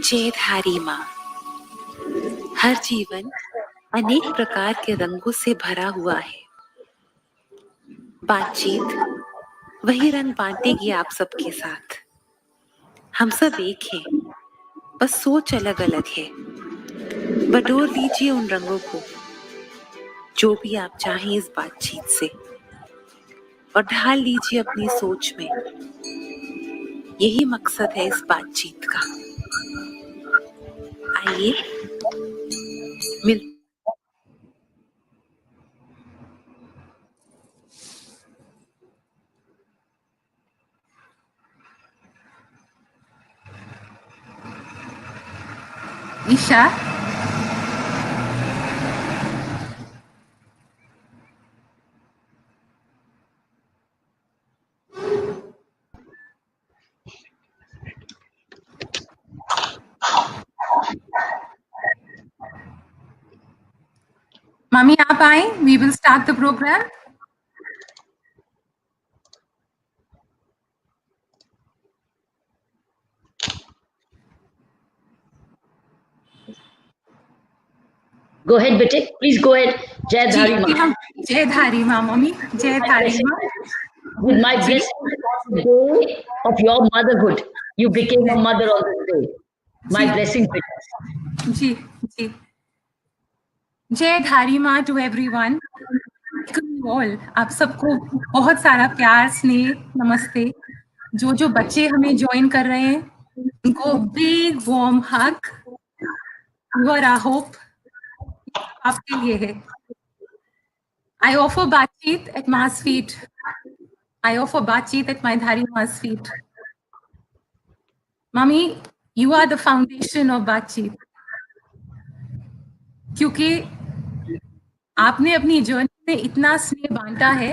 जयधारी माँ। हर जीवन अनेक प्रकार के रंगों से भरा हुआ है। बातचीत वही रंग बांटेगी आप सबके साथ। हम सब एक हैं, बस सोच अलग अलग है। बटोर लीजिए उन रंगों को, जो भी आप चाहें इस बातचीत से, और ढाल लीजिए अपनी सोच में। यही मकसद है इस बातचीत का। आइए मिल ईशा, मम्मी आप आए, we will start the programme. Go ahead, bete. Please go ahead. Jayadhari Ma. Jayadhari माँ मम्मी, जयधारी माँ। With my blessing on the day of your motherhood, you became a mother on this day. My blessing. जी जी, जयधारी माँ to everyone, all. आप सबको बहुत सारा प्यार, स्नेह, नमस्ते। जो बच्चे हमें ज्वाइन कर रहे हैं, उनको big warm hug. Your our hope आपके लिए है। I offer Baatcheet at Ma's feet. I offer Baatcheet at my Dhari Ma's feet. Mommy, you are the foundation of Baatcheet. क्योंकि आपने अपनी जर्नी में इतना स्नेह बांटा है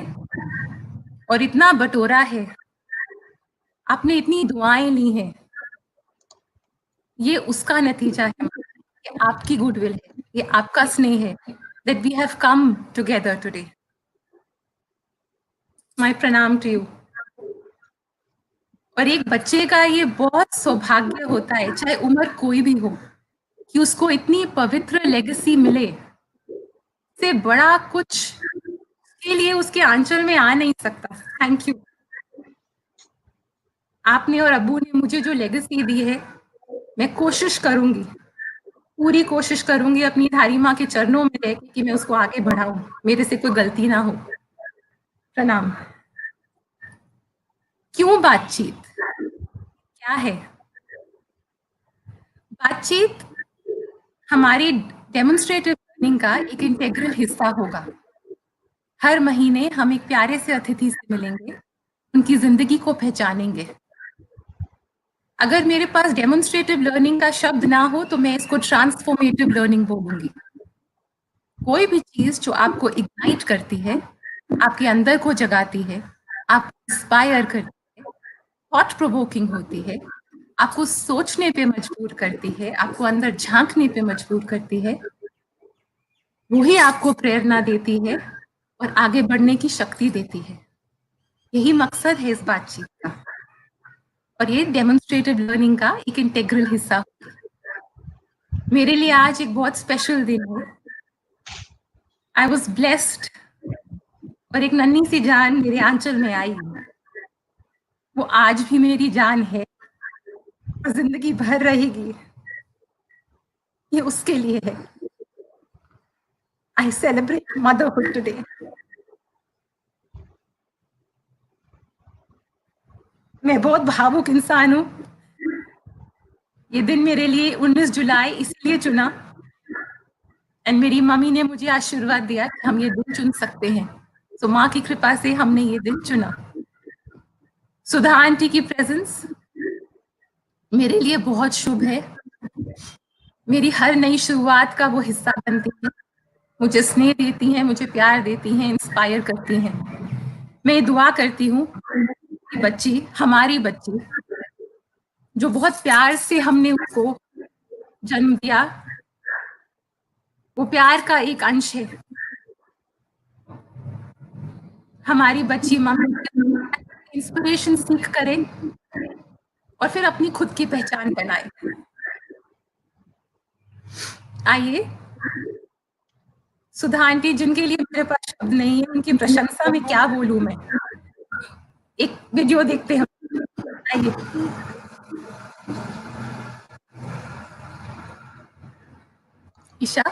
और इतना बटोरा है, आपने इतनी दुआएं ली हैं, ये उसका नतीजा है। ये आपकी गुडविल है, ये आपका स्नेह है, that we have come together today. My pranam to you. और एक बच्चे का ये बहुत सौभाग्य होता है, चाहे उम्र कोई भी हो, कि उसको इतनी पवित्र लेगेसी मिले। से बड़ा कुछ के लिए उसके आंचल में आ नहीं सकता। Thank you. आपने और अब्बू ने मुझे जो लेगेसी दी है, मैं कोशिश करूंगी, पूरी कोशिश करूंगी अपनी धारी माँ के चरणों में रह कि मैं उसको आगे बढ़ाऊं, मेरे से कोई गलती ना हो। प्रणाम। क्यों बातचीत? क्या है बातचीत? हमारी डेमोन्स्ट्रेटिव लर्निंग का एक इंटेग्रल हिस्सा होगा। हर महीने हम एक प्यारे से अतिथि से मिलेंगे, उनकी जिंदगी को पहचानेंगे। अगर मेरे पास डेमोन्स्ट्रेटिव लर्निंग का शब्द ना हो तो मैं इसको ट्रांसफॉर्मेटिव लर्निंग बोलूंगी। कोई भी चीज जो आपको इग्नाइट करती है, आपके अंदर को जगाती है, आपको इंस्पायर करती है, थॉट प्रोवोकिंग होती है, आपको सोचने पे मजबूर करती है, आपको अंदर झांकने पे मजबूर करती है, वही आपको प्रेरणा देती है और आगे बढ़ने की शक्ति देती है। यही मकसद है इस बातचीत का, और ये डेमोन्स्ट्रेटिव लर्निंग का एक इंटेग्रल हिस्सा होगा। मेरे लिए आज एक बहुत स्पेशल दिन है। आई वॉज ब्लेस्ड, और एक नन्ही सी जान मेरे आंचल में आई है। वो आज भी मेरी जान है और जिंदगी भर रहेगी। ये उसके लिए है। I celebrate motherhood today. मैं बहुत भावुक इंसान हूँ। ये दिन मेरे लिए 19 जुलाई इसलिए चुना, एंड मेरी मम्मी ने मुझे आशीर्वाद दिया कि हम ये दिन चुन सकते हैं। तो माँ की कृपा से हमने ये दिन चुना। सुधा आंटी की प्रेजेंस मेरे लिए बहुत शुभ है। मेरी हर नई शुरुआत का वो हिस्सा बनती है, मुझे स्नेह देती हैं, मुझे प्यार देती हैं, इंस्पायर करती हैं। मैं दुआ करती हूँ बच्ची, हमारी बच्ची, जो बहुत प्यार से हमने उसको जन्म दिया, वो प्यार का एक अंश है। हमारी बच्ची मम्मी इंस्पिरेशन सीख करें और फिर अपनी खुद की पहचान बनाए। आइए, सुधा आंटी, जिनके लिए मेरे पास शब्द नहीं है, उनकी प्रशंसा में क्या बोलूं मैं। एक वीडियो देखते हैं, आइए। ईशा,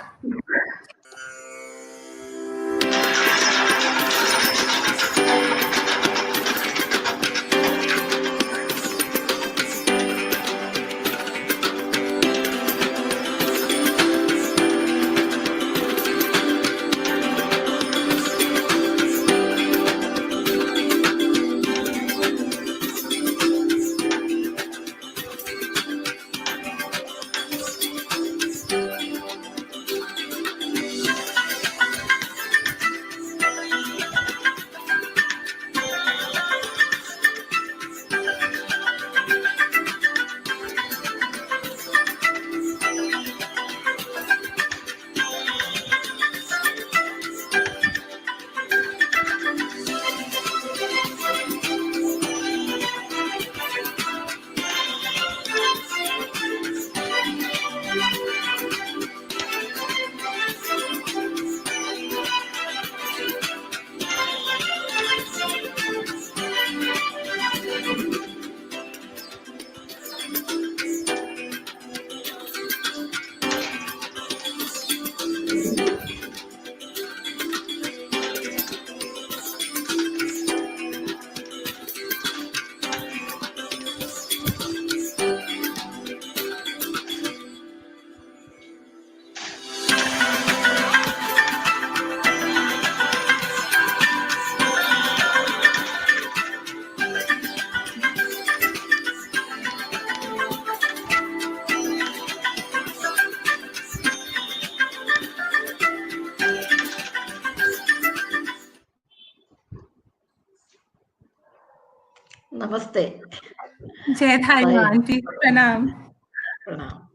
नमस्ते। जय धारी आंटी, प्रणाम। Pranam.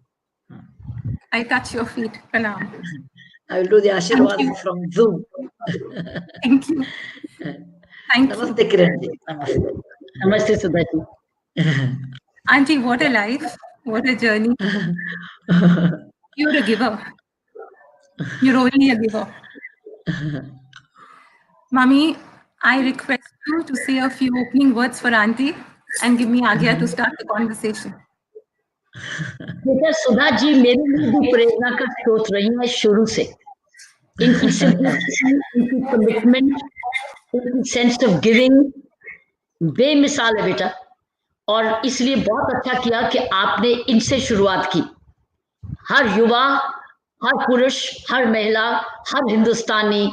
I touch your feet, pranam. I will do the Ashirwad from Zoom. Thank you. Thank Namaste, you. Kiran ji. Namaste. Namaste, Sudhaji. Auntie, what a life, what a journey. You're a giver. You're only a giver. Mommy, I request you to say a few opening words for Auntie and give me Agya to start the conversation. बेटा, सुधा जी मेरे लिए भी प्रेरणा का स्रोत रही है शुरू से। इनकी सिंपलिसिटी, इनकी कमिटमेंट, इनकी सेंस ऑफ गिविंग बेमिसाल है बेटा। और इसलिए बहुत अच्छा किया कि आपने इनसे शुरुआत की। हर युवा, हर पुरुष, हर महिला, हर हिंदुस्तानी,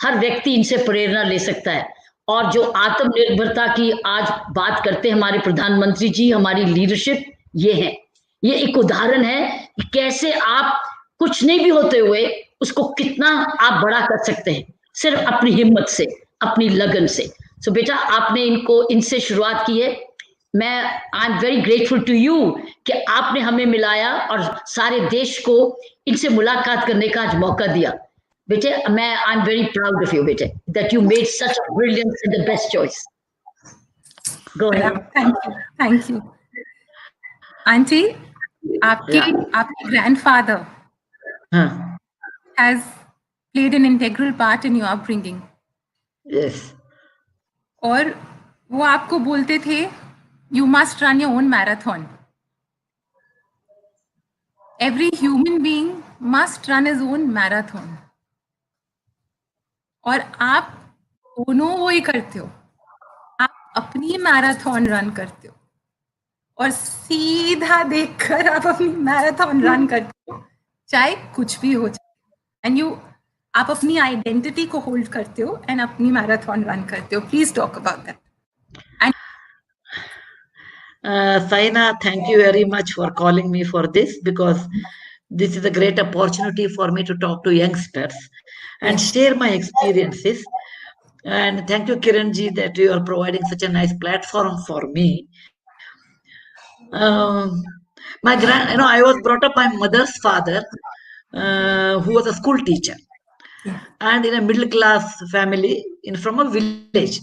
हर व्यक्ति इनसे प्रेरणा ले सकता है। और जो आत्मनिर्भरता की आज बात करते हैं हमारे प्रधानमंत्री जी, हमारी लीडरशिप, ये एक उदाहरण है कि कैसे आप कुछ नहीं भी होते हुए उसको कितना आप बड़ा कर सकते हैं, सिर्फ अपनी हिम्मत से, अपनी लगन से। सो बेटा, आपने इनसे शुरुआत की है। I am very grateful to you कि आपने हमें मिलाया और सारे देश को इनसे मुलाकात करने का आज मौका दिया। बेटे, I am very proud of you बेटे, that you made such a brilliant and the best choice. Go ahead. Thank you. Auntie, आपके grandfather has played an integral part in your upbringing. Yes. और वो आपको बोलते थे, you must run your own marathon. Every human being must run his own marathon. और आप दोनों वो ही करते हो, आप अपनी मैराथन रन करते हो और सीधा देखकर आप अपनी मैराथन रन करते हो, चाहे कुछ भी हो जाए। एंड आप अपनी आइडेंटिटी को होल्ड करते हो एंड अपनी मैराथन रन करते हो। Please talk about that. Saina, thank you very much for calling me for this, because this is a great opportunity for me to talk to youngsters and share my experiences. And thank you, Kiranji, that you are providing such a nice platform for me. I was brought up by my mother's father, who was a school teacher, and in a middle class family from a village.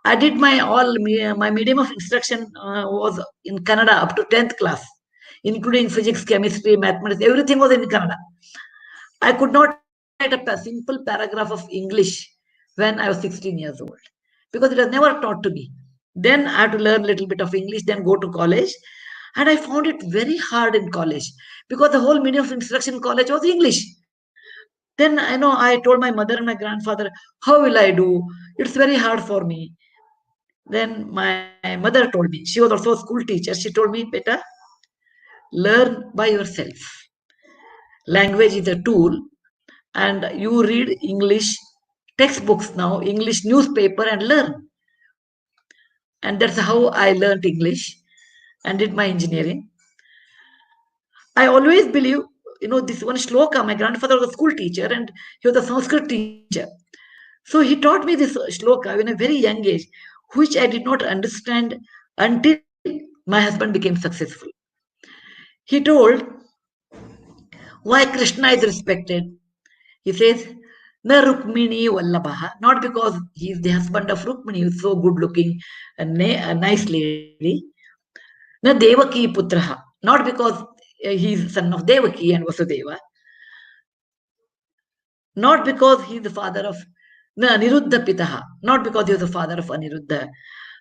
I did my medium of instruction was in Kannada up to 10th class, including physics, chemistry, mathematics. Everything was in Kannada. I could not write a simple paragraph of English when I was 16 years old because it was never taught to me. Then I had to learn a little bit of English, then go to college. And I found it very hard in college because the whole medium of instruction in college was English. Then I told my mother and my grandfather, how will I do? It's very hard for me. Then my mother told me, she was also a school teacher. She told me, beta, learn by yourself. Language is a tool, and you read English textbooks now, English newspaper, and learn. And that's how I learned English and did my engineering. I always believe, this one shloka, my grandfather was a school teacher and he was a Sanskrit teacher. So he taught me this shloka in a very young age, which I did not understand until my husband became successful. He told why Krishna is respected. He says, Na Rukmini Vallabhaha, not because he is the husband of Rukmini, who is so good looking, a nice lady. Na Devaki Putraha, not because he is son of Devaki and Vasudeva, not because he is the father of Aniruddha Pitaha, not because he was the father of Aniruddha,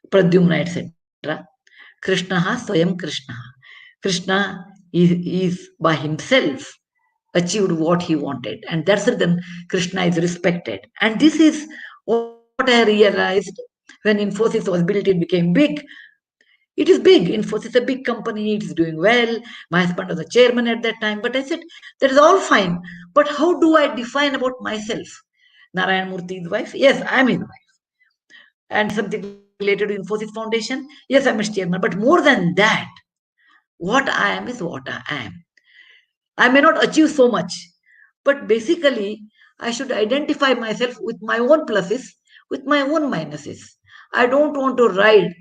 Pradyumna, etc. Krishna Swayam Krishna. Krishna is by himself achieved what he wanted, and that's the reason Krishna is respected. And this is what I realized when Infosys was built. It became big. It is big. Infosys is a big company. It is doing well. My husband was a chairman at that time. But I said, that is all fine. But how do I define about myself? Narayan Murthy's wife? Yes, I am his wife. And something related to Infosys Foundation? Yes, I'm a chairman. But more than that, what I am is what I am. I may not achieve so much, but basically, I should identify myself with my own pluses, with my own minuses. I don't want to ride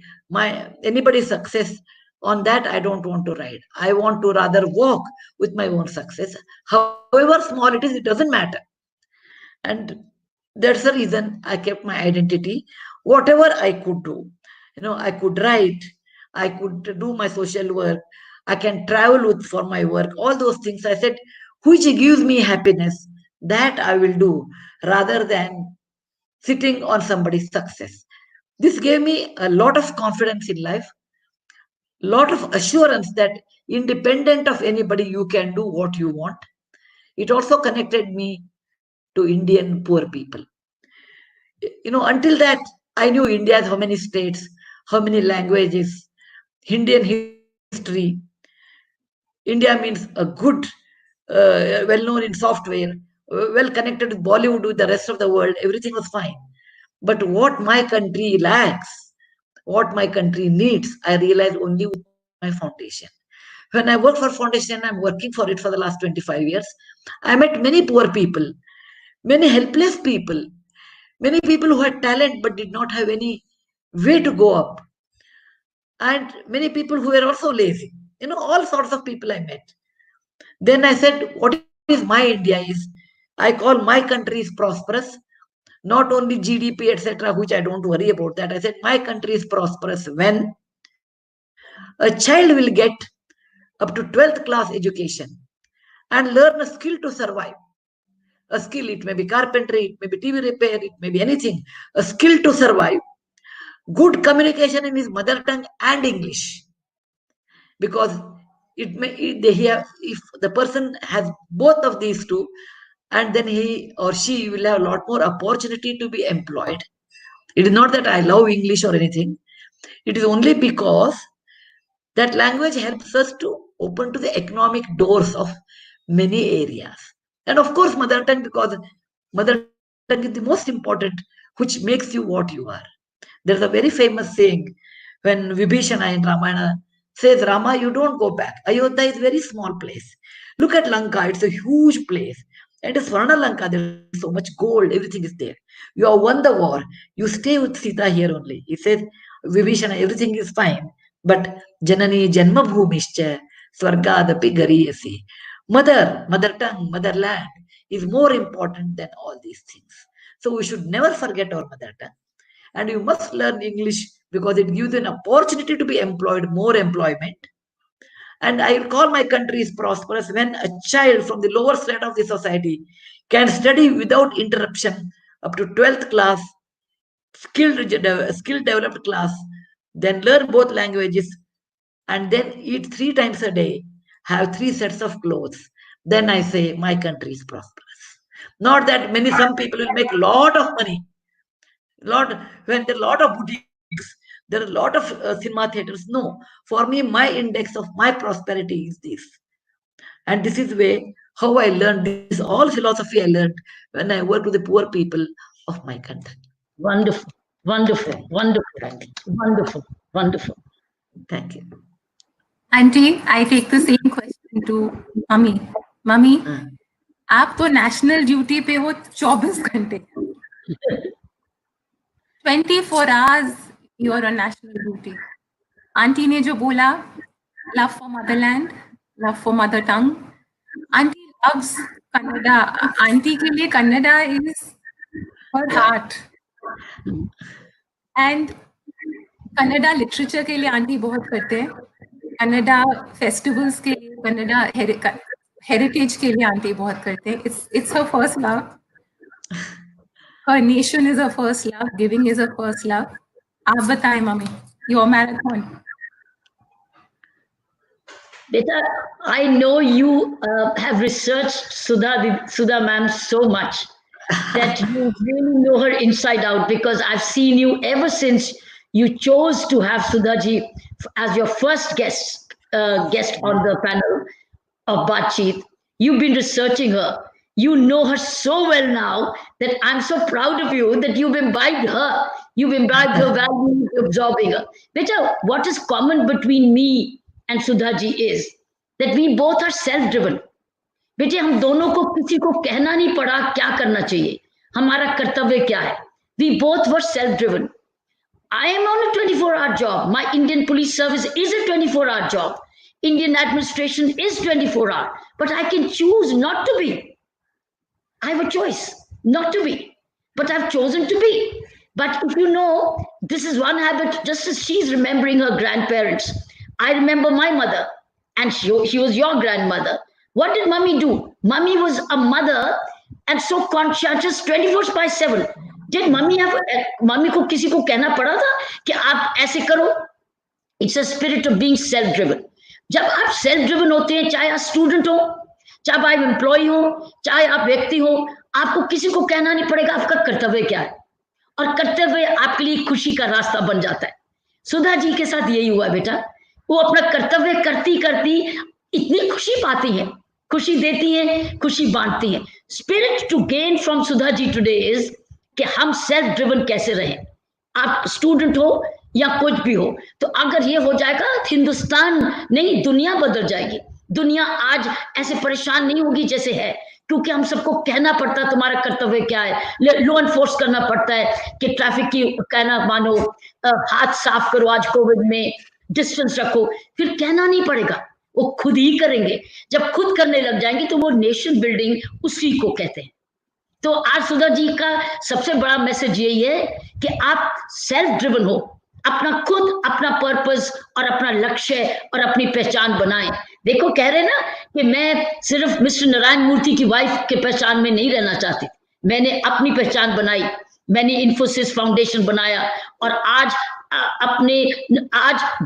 anybody's success on that. I don't want to ride. I want to rather walk with my own success. However small it is, it doesn't matter. And that's the reason I kept my identity. Whatever I could do, I could write, I could do my social work, I can travel for my work, all those things. I said, which gives me happiness, that I will do rather than sitting on somebody's success. This gave me a lot of confidence in life, lot of assurance that independent of anybody, you can do what you want. It also connected me to Indian poor people. Until that, I knew India has how many states, how many languages, Indian history. India means a good, well known in software, well connected with Bollywood, with the rest of the world. Everything was fine. But what my country lacks, what my country needs, I realized only with my foundation. When I work for foundation, I'm working for it for the last 25 years. I met many poor people, many helpless people, many people who had talent but did not have any way to go up, and many people who were also lazy. All sorts of people I met. Then I said, what is my India is, I call my country is prosperous, not only GDP, etc., which I don't worry about that. I said, my country is prosperous when a child will get up to 12th class education and learn a skill to survive. A skill, it may be carpentry, it may be TV repair, it may be anything. A skill to survive. Good communication in his mother tongue and English. Because if the person has both of these two, and then he or she will have a lot more opportunity to be employed. It is not that I love English or anything. It is only because that language helps us to open to the economic doors of many areas. And of course, mother tongue, because mother tongue is the most important, which makes you what you are. There's a very famous saying when Vibhishana in Ramayana says, Rama, you don't go back. Ayodhya is a very small place. Look at Lanka, it's a huge place. And it's Swarna Lanka, there's so much gold, everything is there. You have won the war. You stay with Sita here only. He says, Vibhishana, everything is fine. But Janani Janma Bhumischa, Swargadapi Gariyasi. Mother tongue, motherland is more important than all these things. So we should never forget our mother tongue. And you must learn English because it gives you an opportunity to be employed, more employment. And I will call my country is prosperous when a child from the lower strata of the society can study without interruption up to 12th class, skill developed class, then learn both languages, and then eat 3 times a day, have 3 sets of clothes. Then I say my country is prosperous. Not that some people will make a lot of money. When there are a lot of boutiques, there are a lot of cinema theaters. No, for me, my index of my prosperity is this. And this is way how I learned this. All philosophy I learned when I worked with the poor people of my country. Wonderful, wonderful, wonderful, wonderful, wonderful. Thank you. Auntie, I take the same question to Mummy. Mummy, आप तो national duty पे हो 24 घंटे 24 hours you are on national duty. Aunty ने जो बोला love for motherland, love for mother tongue. Auntie loves Kannada. Aunty के लिए Kannada is her heart. And Kannada literature के लिए आंटी बहुत करते हैं. Kannada festivals के लिए, Kannada heritage के लिए आंटी बहुत करते हैं. It's her first love. Her nation is her first love. Giving is her first love. आप बताएं mummy, your marathon. Beta, I know you have researched Sudha ma'am so much that you really know her inside out, because I've seen you ever since you chose to have Sudha ji as your first guest on the panel of Baatcheet. You've been researching her. You know her so well now that I'm so proud of you that you've imbibed her. You've imbibed her values, absorbing her. Beta, what is common between me and Sudha ji is that we both are self-driven. बेटे हम दोनों को किसी को कहना नहीं पड़ा क्या करना चाहिए, हमारा कर्तव्य क्या है. We both were self-driven. I am on a 24-hour job. My Indian police service is a 24-hour job. Indian administration is 24-hour. But I can choose not to be. I have a choice not to be. But I've chosen to be. But if you know, this is one habit, just as she's remembering her grandparents. I remember my mother, and she was your grandmother. What did mummy do? Mummy was a mother and so conscientious 24/7. Did mummy को किसी को कहना पड़ा था कि आप ऐसे करो? It's a spirit of being self-driven. जब आप self-driven होते हैं, चाहे आप स्टूडेंट हो, चाहे आप एम्प्लॉय हो, चाहे आप व्यक्ति हो, आपको किसी को कहना नहीं पड़ेगा आपका कर्तव्य क्या है, और कर्तव्य आपके लिए खुशी का रास्ता बन जाता है. सुधा जी के साथ यही हुआ बेटा. वो अपना कर्तव्य करती करती इतनी खुशी पाती है, खुशी देती है, खुशी बांटती है. Spirit to gain from Sudha ji today is कि हम सेल्फ ड्रिवन कैसे रहें. आप स्टूडेंट हो या कुछ भी हो, तो अगर ये हो जाएगा हिंदुस्तान नहीं दुनिया बदल जाएगी. दुनिया आज ऐसे परेशान नहीं होगी जैसे है, क्योंकि हम सबको कहना पड़ता है तुम्हारा कर्तव्य क्या है. लॉ एनफोर्स करना पड़ता है कि ट्रैफिक की कहना मानो, हाथ साफ करो आज कोविड में, डिस्टेंस रखो. फिर कहना नहीं पड़ेगा, वो खुद ही करेंगे. जब खुद करने लग जाएंगे तो वो नेशन बिल्डिंग उसी को कहते हैं. तो आज सुधा जी का सबसे बड़ा मैसेज यही है कि आप सेल्फ ड्रिवन हो, अपना खुद अपना पर्पस और अपना लक्ष्य और अपनी पहचान बनाएं. देखो कह रहे ना कि मैं सिर्फ मिस्टर नारायण मूर्ति की वाइफ के पहचान में नहीं रहना चाहती. मैंने अपनी पहचान बनाई, मैंने इन्फोसिस फाउंडेशन बनाया, और आज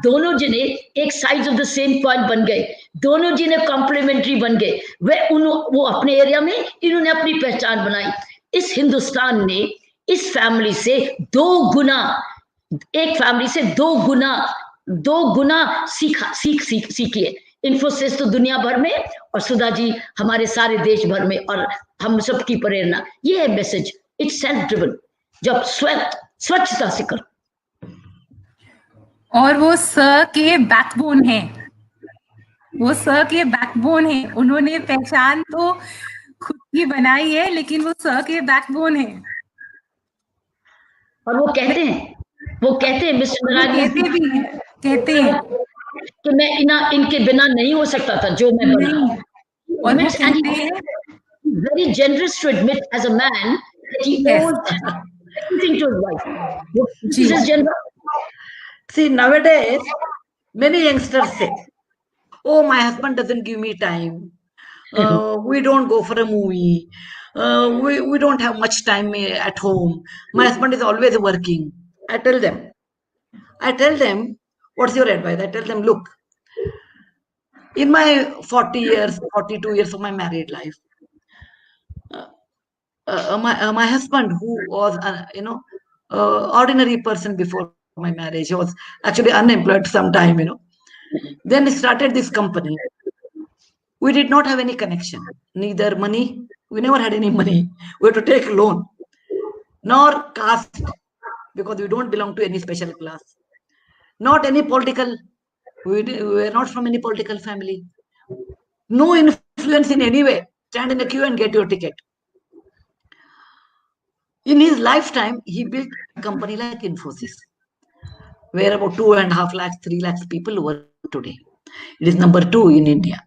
दोनों जने एक side of the same coin बन गए. दोनों जने कॉम्प्लीमेंट्री बन गए. वो अपने एरिया में, इन्होंने अपनी पहचान बनाई. इस हिंदुस्तान ने इस फैमिली से एक फैमिली से दो गुना सीखी है. इन्फोसिस तो दुनिया भर में, और सुधा जी हमारे सारे देश भर में, और हम सबकी प्रेरणा. ये है मैसेज. It's self driven. जब स्वच्छता से करो. और वो के बैकबोन है, वो के बैकबोन है. उन्होंने पहचान तो खुद ये बनाई है, लेकिन वो सर के बैकबोन है। और वो कहते हैं मिस्टर कहते भी हैं, कहते हैं कि मैं इनके बिना नहीं हो सकता था जो मैं बना। नहीं, और वो Admits, and कहते हैं he's very generous to admit as a man that he Yes. owes everything to his wife. जी। This is generous. See, nowadays, many youngsters say, oh, my husband doesn't give me time. We don't go for a movie. We don't have much time at home. My husband is always working. I tell them, what's your advice? I tell them, look, in my 40 years, 42 years of my married life, my husband, who was, ordinary person before my marriage, he was actually unemployed sometime, Then he started this company. We did not have any connection, neither money. We never had any money. We had to take loan, nor caste, because we don't belong to any special class. Not any political. We were not from any political family. No influence in any way. Stand in the queue and get your ticket. In his lifetime, he built a company like Infosys, where about 2.5 lakhs, 3 lakhs people work today. It is number 2 in India.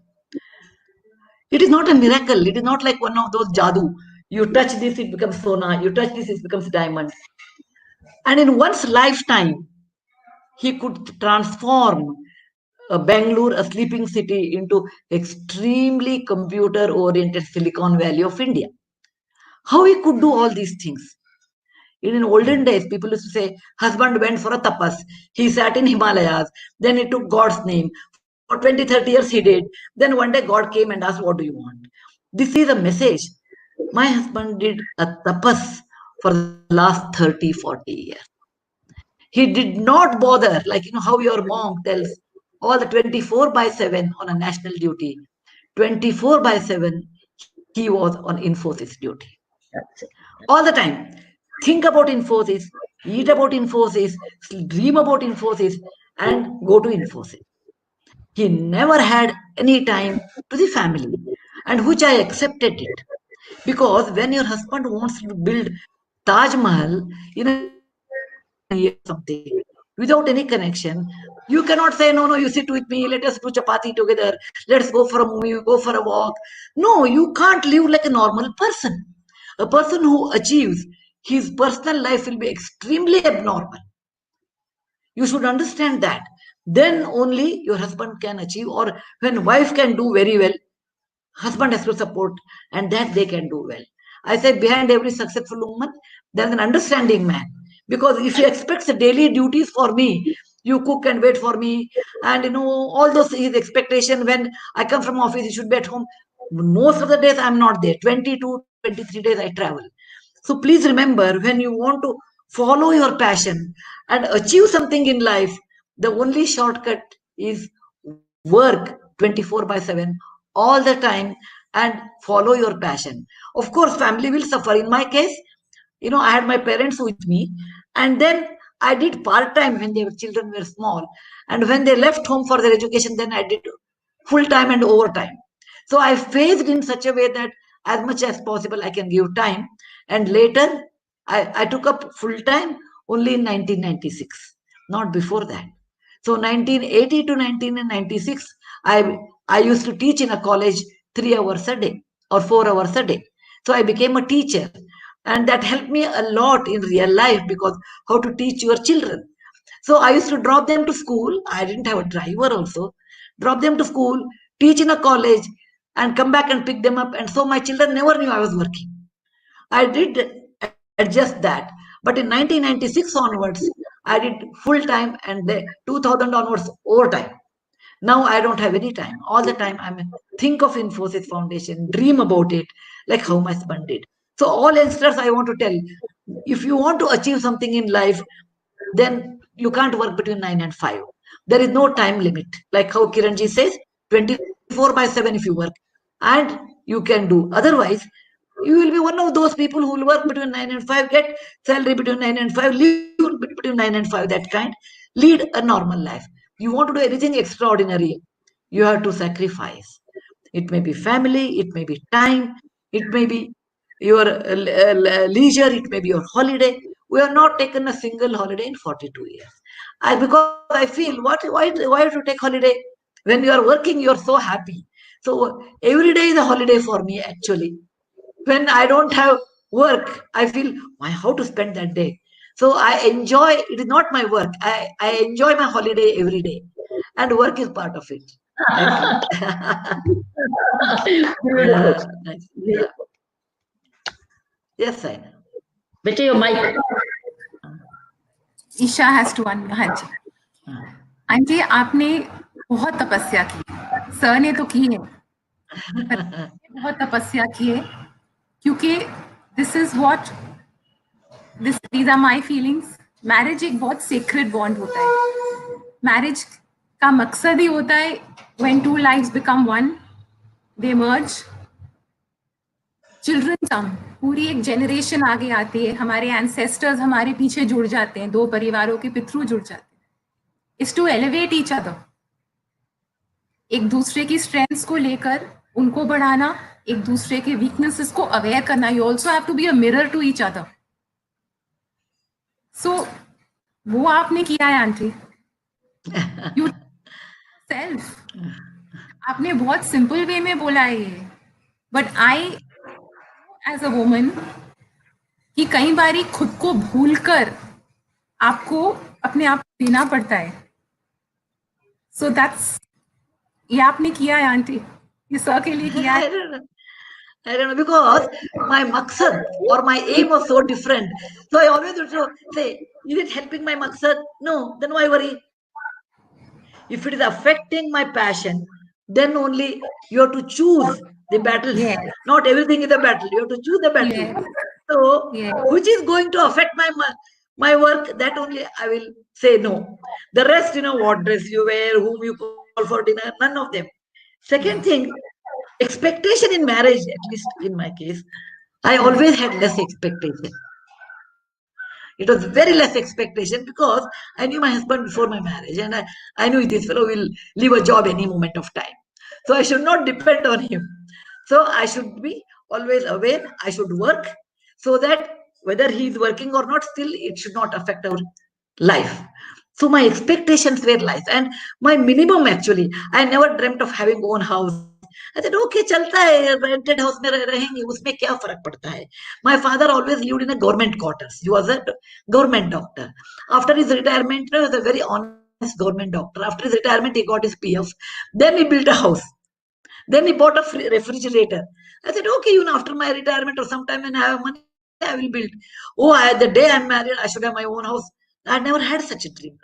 It is not a miracle. It is not like one of those jadoo. You touch this, it becomes sona. You touch this, it becomes diamond. And in one's lifetime, he could transform Bangalore, a sleeping city, into extremely computer-oriented Silicon Valley of India. How he could do all these things? In olden days, people used to say, husband went for a tapas. He sat in Himalayas. Then he took God's name. For 20, 30 years he did. Then one day God came and asked, what do you want? This is a message. My husband did a tapas for the last 30, 40 years. He did not bother, like, how your monk tells all the 24/7 on a national duty. 24/7, he was on Infosys duty. All the time. Think about Infosys, eat about Infosys, dream about Infosys, and go to Infosys. He never had any time to the family, and which I accepted it. Because when your husband wants to build Taj Mahal in a year something without any connection, you cannot say, no, you sit with me, let us do chapati together, let's go for a movie, go for a walk. No, you can't live like a normal person. A person who achieves, his personal life will be extremely abnormal. You should understand that. Then only your husband can achieve, or when wife can do very well, husband has to support, and that they can do well. I say behind every successful woman, there's an understanding man. Because if he expects daily duties for me, you cook and wait for me, and all those his expectation when I come from office, he should be at home. Most of the days I'm not there. 22, 23 days I travel. So please remember, when you want to follow your passion and achieve something in life, the only shortcut is work 24/7 all the time and follow your passion. Of course, family will suffer. In my case, I had my parents with me, and then I did part time when their children were small. And when they left home for their education, then I did full time and overtime. So I phased in such a way that as much as possible I can give time. And later, I took up full time only in 1996, not before that. So 1980 to 1996, I used to teach in a college 3 hours a day or 4 hours a day. So I became a teacher, and that helped me a lot in real life, because how to teach your children. So I used to drop them to school. I didn't have a driver also. Drop them to school, teach in a college, and come back and pick them up. And so my children never knew I was working. I did adjust that. But in 1996 onwards, I did full time, and 2000 onwards overtime. Now I don't have any time. All the time I'm think of Infosys Foundation, dream about it, like how my husband did. So all youngsters, I want to tell, if you want to achieve something in life, then you can't work between 9 and 5. There is no time limit. Like how Kiranji says, 24/7 if you work, and you can do. Otherwise, you will be one of those people who will work between 9 and 5, get salary between 9 and 5, live between 9 and 5, that kind, lead a normal life. You want to do anything extraordinary, you have to sacrifice. It may be family, it may be time, it may be your leisure, it may be your holiday. We have not taken a single holiday in 42 years. Because I feel, why to take holiday? When you are working, you are so happy. So every day is a holiday for me, actually. When I don't have work, I feel, how to spend that day? So I enjoy, it is not my work. I enjoy my holiday every day. And work is part of it. I feel. Beautiful. Nice. Yeah. Yes, I know. Beta, your mic. Isha has to one. हाँ जी aunty, आपने बहुत तपस्या की, sir ने तो की है, बहुत तपस्या की है, क्योंकि this is what these are my feelings. Marriage एक बहुत सीक्रेट बॉन्ड होता है। मैरिज का मकसद ही होता है when two lives become one, they merge, children come, पूरी एक जनरेशन आगे आती है, हमारे एंसेस्टर्स हमारे पीछे जुड़ जाते हैं, दो परिवारों के पितृ जुड़ जाते हैं। Is to elevate each other, एक दूसरे की स्ट्रेंथ्स को लेकर उनको बढ़ाना, एक दूसरे के वीकनेसेस को अवेयर करना। You also have to be a mirror to each other. So वो आपने किया है आंटी, यू सेल्फ। आपने बहुत सिंपल वे में बोला है ये, but I as a woman कि कई बारी खुद को भूलकर आपको अपने आप देना पड़ता है। सो दैट्स, ये आपने किया है आंटी, ये सर के लिए किया है। I don't know, because my maqsad or my aim was so different. So I always would say, is it helping my maqsad? No, then why worry? If it is affecting my passion, then only you have to choose the battles. Yes. Not everything is a battle. You have to choose the battle. Yes. So, Yes. which is going to affect my work, that only I will say no. The rest, what dress you wear, whom you call for dinner, none of them. Second thing, expectation in marriage, at least in my case, I always had less expectation. It was very less expectation because I knew my husband before my marriage, and I knew this fellow will leave a job any moment of time. So I should not depend on him. So I should be always aware. I should work so that whether he is working or not, still it should not affect our life. So my expectations were less, and my minimum, actually, I never dreamt of having own house. I said, okay, चलता है, rented house में रहेंगे, उसमें क्या फर्क पड़ता है? My father always lived in a government quarters. He was a government doctor. After his retirement, he was a very honest government doctor. After his retirement, he got his PF. Then he built a house. Then he bought a refrigerator. I said, okay, after my retirement or sometime when I have money, I will build. The day I'm married, I should have my own house. I never had such a dream.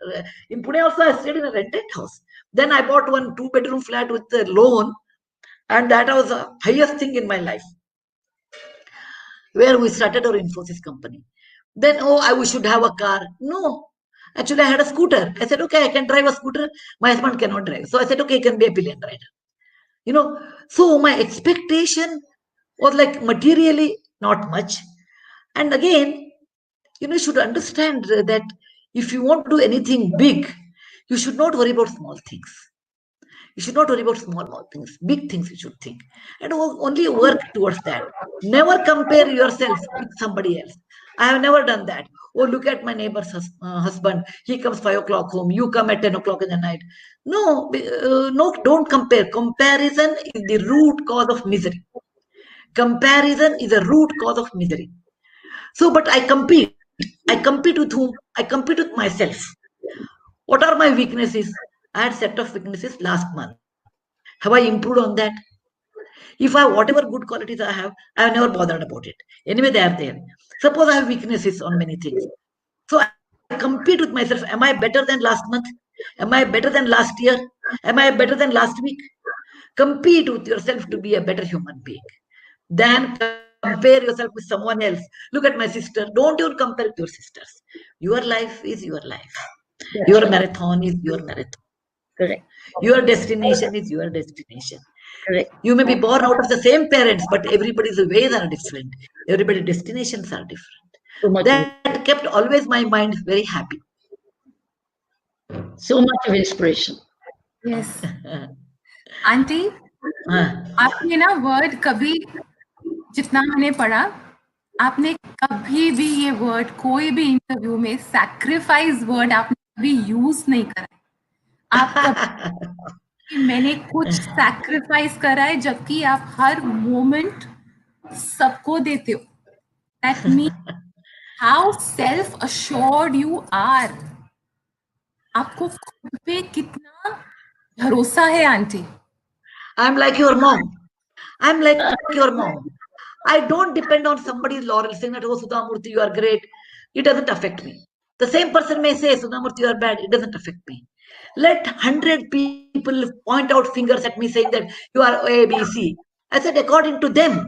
In Pune also, I stayed in a rented house. Then I bought one 2-bedroom flat with a loan. And that was the highest thing in my life, where we started our Infosys company. Then, we should have a car. No, actually, I had a scooter. I said, okay, I can drive a scooter. My husband cannot drive. So I said, okay, he can be a pillion rider. So my expectation was like materially not much. And again, you should understand that if you want to do anything big, you should not worry about small things. You should not worry about small things. Big things you should think. And only work towards that. Never compare yourself with somebody else. I have never done that. Look at my neighbor's husband. He comes 5 o'clock home. You come at 10 o'clock in the night. No, don't compare. Comparison is the root cause of misery. Comparison is a root cause of misery. So, but I compete. I compete with whom? I compete with myself. What are my weaknesses? I had set of weaknesses last month. Have I improved on that? If I have whatever good qualities I have never bothered about it. Anyway, they are there. Suppose I have weaknesses on many things. So I compete with myself. Am I better than last month? Am I better than last year? Am I better than last week? Compete with yourself to be a better human being. Then compare yourself with someone else. Look at my sister. Don't even compare with your sisters. Your life is your life. Your marathon is your marathon. Correct. Your destination is your destination. Correct. You may be born out of the same parents, but everybody's ways are different. Everybody's destinations are different. So much, That kept always my mind very happy. so much of inspiration. Yes. Aunty, आपने ना word कभी जितना मैंने पढ़ा, आपने कभी भी ये वर्ड कोई भी इंटरव्यू में सैक्रिफाइस वर्ड आपने कभी यूज नहीं करा है। आप कभी मैंने कुछ सैक्रिफाइस करा है, जबकि आप हर मोमेंट सबको देते हो। That means how self assured you are. आपको खुद पे कितना भरोसा है aunty. I'm like your mom. I'm like your mom. I don't depend on somebody's laurel saying that, oh, Sudha Murty, you are great. It doesn't affect me. The same person may say, Sudha Murty, you are bad. It doesn't affect me. Let 100 people point out fingers at me saying that you are A, B, C. I said, according to them.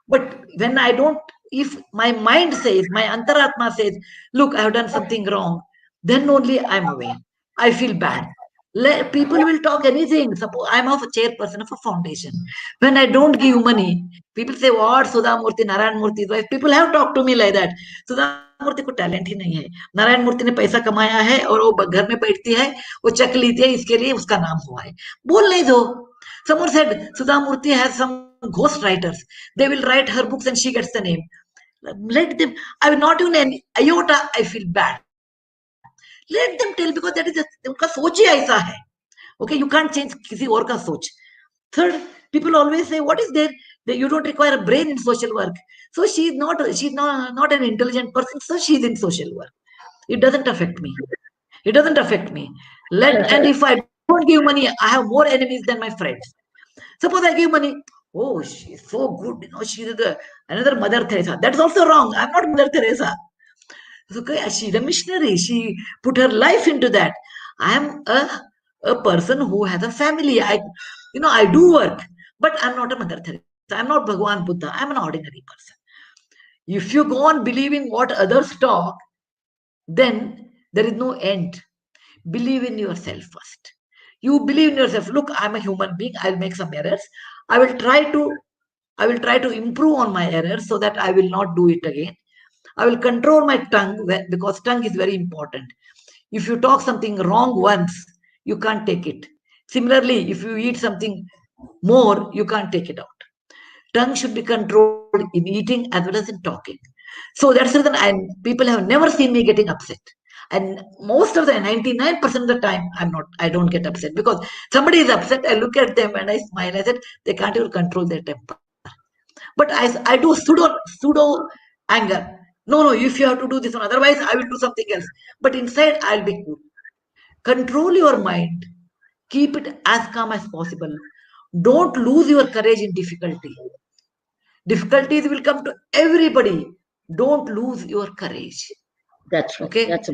But when I don't, if my mind says, my antaratma says, look, I have done something wrong, then only I'm aware. I feel bad. People will talk anything. Suppose I'm a chairperson of a foundation. When I don't give money, people say, what, Sudha Murty, Narayan Murty's wife. People have talked to me like that. Sudha मूर्ति को talent ही नहीं है, नारायण मूर्ति ने पैसा कमाया है और वो घर में बैठती है, वो चक लेती है, इसके लिए उसका नाम हुआ है. बोल नहीं दो. Someone said Sudha Murty has some ghost writers. They will write her books and she gets the name. Let them. I will not even an iota. I feel bad. Let them tell, because that is उनका सोच ही ऐसा है. Okay, you can't change किसी और का सोच. Third, people always say, what is there? You don't require a brain in social work. So she's not an intelligent person, so she's in social work. It doesn't affect me. It doesn't affect me. And if I don't give money, I have more enemies than my friends. Suppose I give money, oh, she's so good, she's another Mother Teresa. That's also wrong. I'm not Mother Teresa. So, she's a missionary. She put her life into that. I am a person who has a family. I do work, but I'm not a Mother Teresa. I'm not Bhagwan Buddha. I'm an ordinary person. If you go on believing what others talk, then there is no end. Believe in yourself first. You believe in yourself. Look, I'm a human being. I'll make some errors. I will try to improve on my errors so that I will not do it again. I will control my tongue, because tongue is very important. If you talk something wrong once, you can't take it. Similarly, if you eat something more, you can't take it out. Tongue should be controlled in eating as well as in talking. So that's the reason people have never seen me getting upset. And most of the 99% of the time, I don't get upset, because somebody is upset. I look at them and I smile. I said, they can't even control their temper. But I do pseudo anger. No, if you have to do this one, otherwise I will do something else. But inside, I'll be cool. Control your mind. Keep it as calm as possible. Don't lose your courage in difficulty. Difficulties will come to everybody. Don't lose your courage. That's right. Okay? That's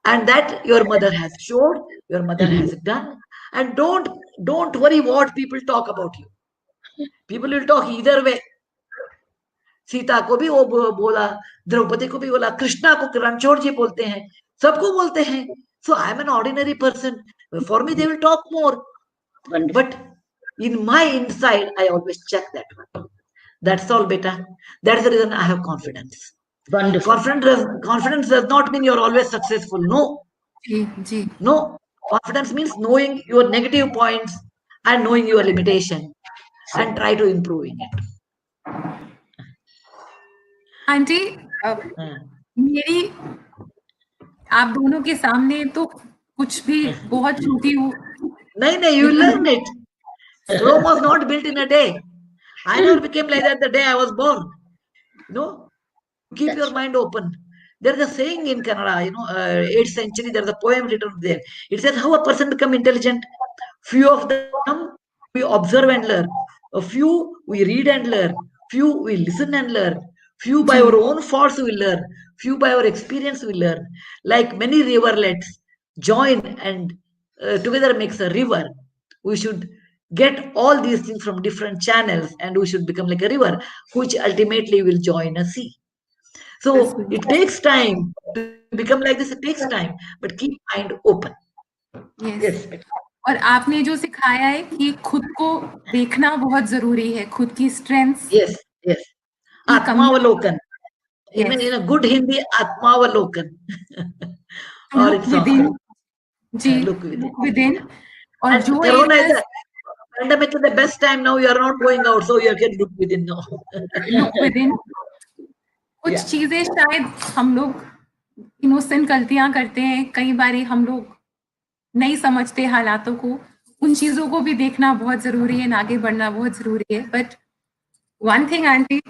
and that your mother has showed, your mother has done. And don't worry what people talk about you. People will talk either way. Sita को भी वो बोला, द्रौपदी को भी बोला, कृष्णा को रणछोड़ जी बोलते हैं, सबको बोलते हैं. So I am an ordinary person. For me, they will talk more. But in my inside, I always check that one. That's all, beta. That's the reason I have confidence. Wonderful. Confidence does not mean you're always successful. No. No. Confidence means knowing your negative points and knowing your limitation and try to improving it. Aunty, मेरी आप दोनों के सामने तो कुछ भी बहुत छोटी हूँ. नहीं, you learn it. Rome was not built in a day. I never became like that the day I was born. Keep your mind open. There's a saying in Kannada, 8th century, there's a poem written there. It says how a person become intelligent. Few of them we observe and learn. A few we read and learn. Few we listen and learn. Few by our own faults we learn. Few by our experience we learn. Like many riverlets join and together makes a river. We should get all these things from different channels and we should become like a river, which ultimately will join a sea. So it takes time to become like this. It takes time, but keep mind open. Yes. और आपने जो सिखाया है कि खुद को देखना बहुत जरूरी है, खुद की स्ट्रेंथ्स. Yes. आत्मावलोकन. In a good Hindi, आत्मावलोकन. Or it's within. जी, look within. और जो Pandemic is the best time now. You are not going out, so you can look within now. Look within. कुछ चीजें शायद हम लोग इनोसेंट गलतियां करते हैं, कई बारी हम लोग नहीं समझते हालातों को, उन चीजों को भी देखना बहुत जरूरी है, आगे बढ़ना बहुत जरूरी है. But one thing aunty,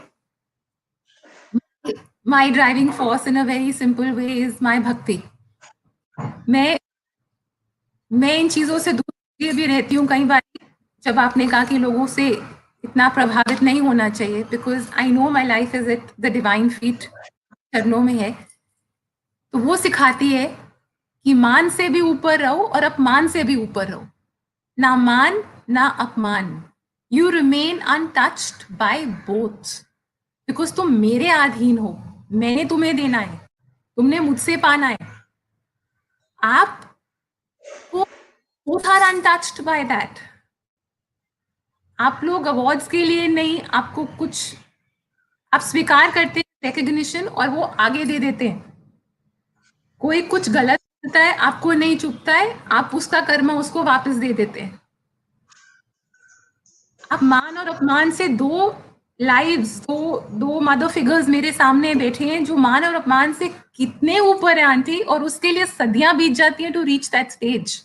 my driving force in a very simple way is my भक्ति. मैं इन चीजों से दूर भी रहती हूँ कई बार. जब आपने कहा कि लोगों से इतना प्रभावित नहीं होना चाहिए, because I know my life is at the divine feet, चरणों में है, तो वो सिखाती है कि मान से भी ऊपर रहो और अपमान से भी ऊपर रहो. ना मान ना अपमान. You remain untouched by both, because तुम मेरे अधीन हो. मैंने तुम्हें देना है, तुमने मुझसे पाना है. आप both are untouched by that. आप लोग अवार्ड्स के लिए नहीं, आपको कुछ आप स्वीकार करते हैं रिकग्निशन और वो आगे दे देते हैं. कोई कुछ गलत करता है, आपको नहीं चुभता है, आप उसका कर्म उसको वापस दे देते हैं. आप मान और अपमान से दो लाइव्स, दो मदर फिगर्स मेरे सामने बैठे हैं जो मान और अपमान से कितने ऊपर है आंटी, और उसके लिए सदियां बीत जाती हैं to reach that stage.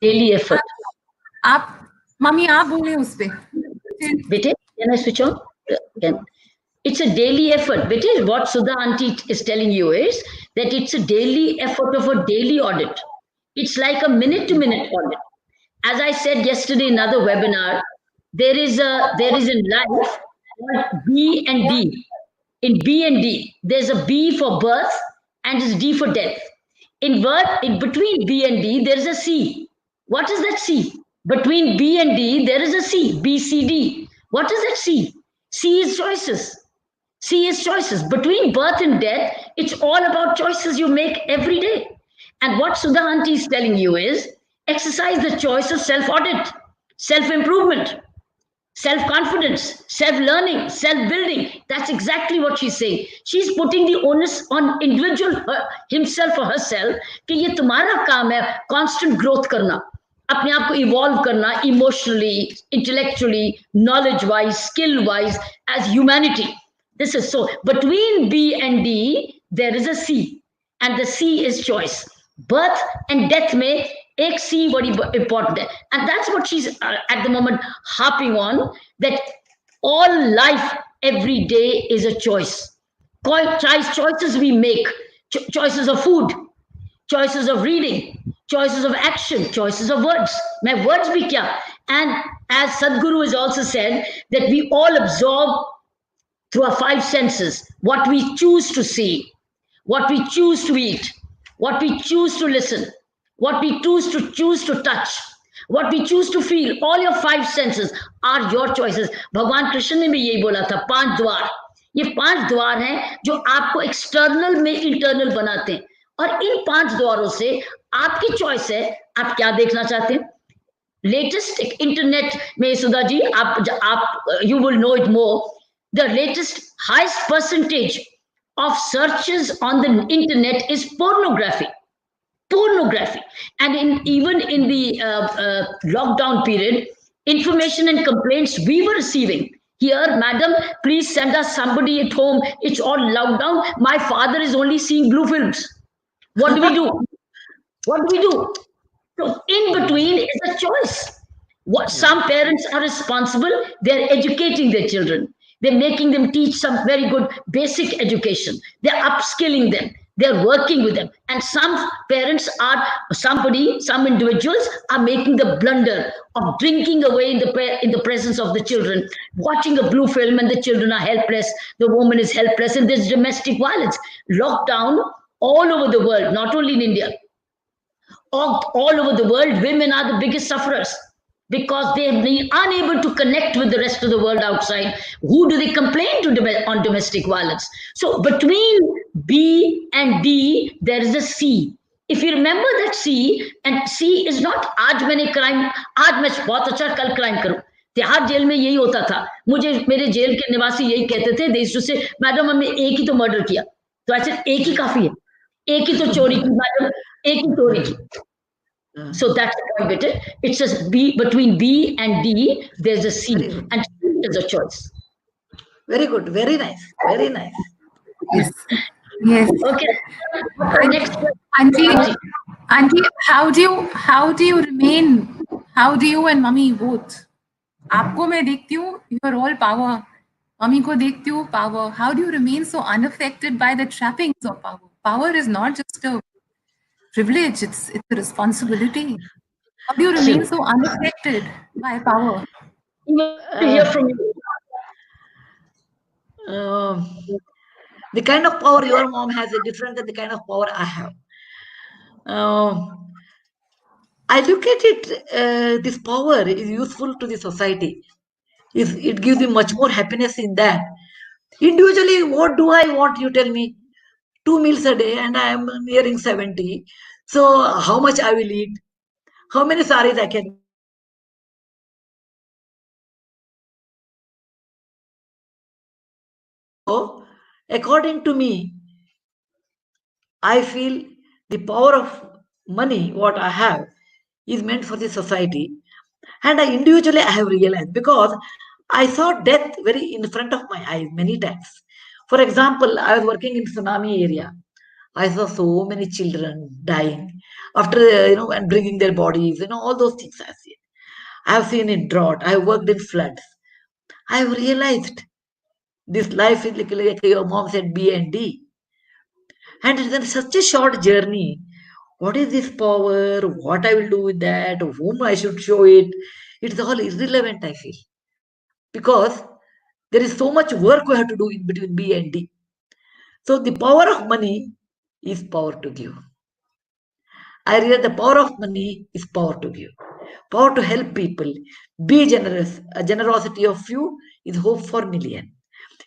Daily effort. आप मम्मी आप बोले उस पे बेटे, can I switch on? It's a daily effort. Bete, what Sudha auntie is telling you is that it's a daily effort of a daily audit. It's like a minute-to-minute audit. As I said yesterday in another webinar, there is in life called B and D. In B and D, there's a B for birth and is D for death. In between B and D, there is a C. What is that C? Between B and D, there is a C. B, C, D. What is that C? C is choices. C is choices. Between birth and death, it's all about choices you make every day. And what Sudha auntie is telling you is exercise the choice of self-audit, self-improvement, self-confidence, self-learning, self-building. That's exactly what she's saying. She's putting the onus on individual himself or herself कि ये तुम्हारा काम है constant growth करना, अपने आप को evolve करना emotionally, intellectually, knowledge-wise, skill-wise, as humanity. This is so. Between B and D, there is a C, and the C is choice. Birth and death में एक C very important है, and that's what she's at the moment harping on, that all life every day is a choice. Choices we make, choices of food, choices of reading, choices of action, choices of words. मैं words भी क्या? And as Sadhguru has also said, that we all absorb through our five senses what we choose to see, what we choose to eat, what we choose to listen, what we choose to touch, what we choose to feel. All your five senses are your choices. भगवान कृष्ण ने भी यही बोला था, 5 द्वार. ये 5 द्वार हैं जो आपको एक्सटर्नल में इंटरनल बनाते हैं, और इन 5 द्वारों से आपकी चॉइस है आप क्या देखना चाहते हैं. लेटेस्ट इंटरनेट में सुधा जी आप you will know it more. The latest highest percentage of searches on the internet is pornography. And even in the lockdown period, information and complaints we were receiving. Here, madam, please send us somebody at home. It's all lockdown. My father is only seeing blue films. What do we do? So in between is a choice. Some parents are responsible. They're educating their children. They're making them teach some very good basic education. They're upskilling them. They're working with them. And some parents some individuals are making the blunder of drinking away in the presence of the children, watching a blue film, and the children are helpless. The woman is helpless, and there's domestic violence. Lockdown all over the world, not only in India. All over the world, women are the biggest sufferers, because they have been unable to connect with the rest of the world outside. Who do they complain to on domestic violence? So between B and D, there is a C. If you remember that C, and C is not आज मैं बहुत अच्छा कल crime करूं. Tihar jail में यही होता था. मेरे जेल के निवासी यही कहते थे, देश से मैडम हमने एक ही तो मर्डर किया. तो ऐसे एक ही काफी है. एक ही तो चोरी की मैडम, एक ही चोरी की. So that's the point with it. It's just B, between B and D, there's a C. And C is a choice. Very good. Very nice. Very nice. Yes. Yes. Okay. Next Auntie, how do you remain? How do you and mummy both? आपको मैं देखती हूँ, you are all power. Mummy को देखती हूँ, power. How do you remain so unaffected by the trappings of power? Power is not just a privilege; it's a responsibility. How do you remain so unaffected by power? to hear from you. The kind of power your mom has is different than the kind of power I have. I look at it, this power is useful to the society. It gives me much more happiness in that. Individually, what do I want? You tell me. 2 meals a day, and I am nearing 70. So, how much I will eat? How many saris I can? So, according to me, I feel the power of money, what I have, is meant for the society. And individually, I have realized because I saw death very in front of my eyes many times. For example, I was working in tsunami area. I saw so many children dying after, and bringing their bodies, all those things I've seen. I've seen in drought. I worked in floods. I've realized this life is like your mom said, B and D. And it's such a short journey. What is this power? What I will do with that? Whom I should show it? It's all irrelevant, I feel. Because there is so much work we have to do in between B and D. So the power of money is power to give. I realize the power of money is power to give. Power to help people. Be generous. A generosity of few is hope for million.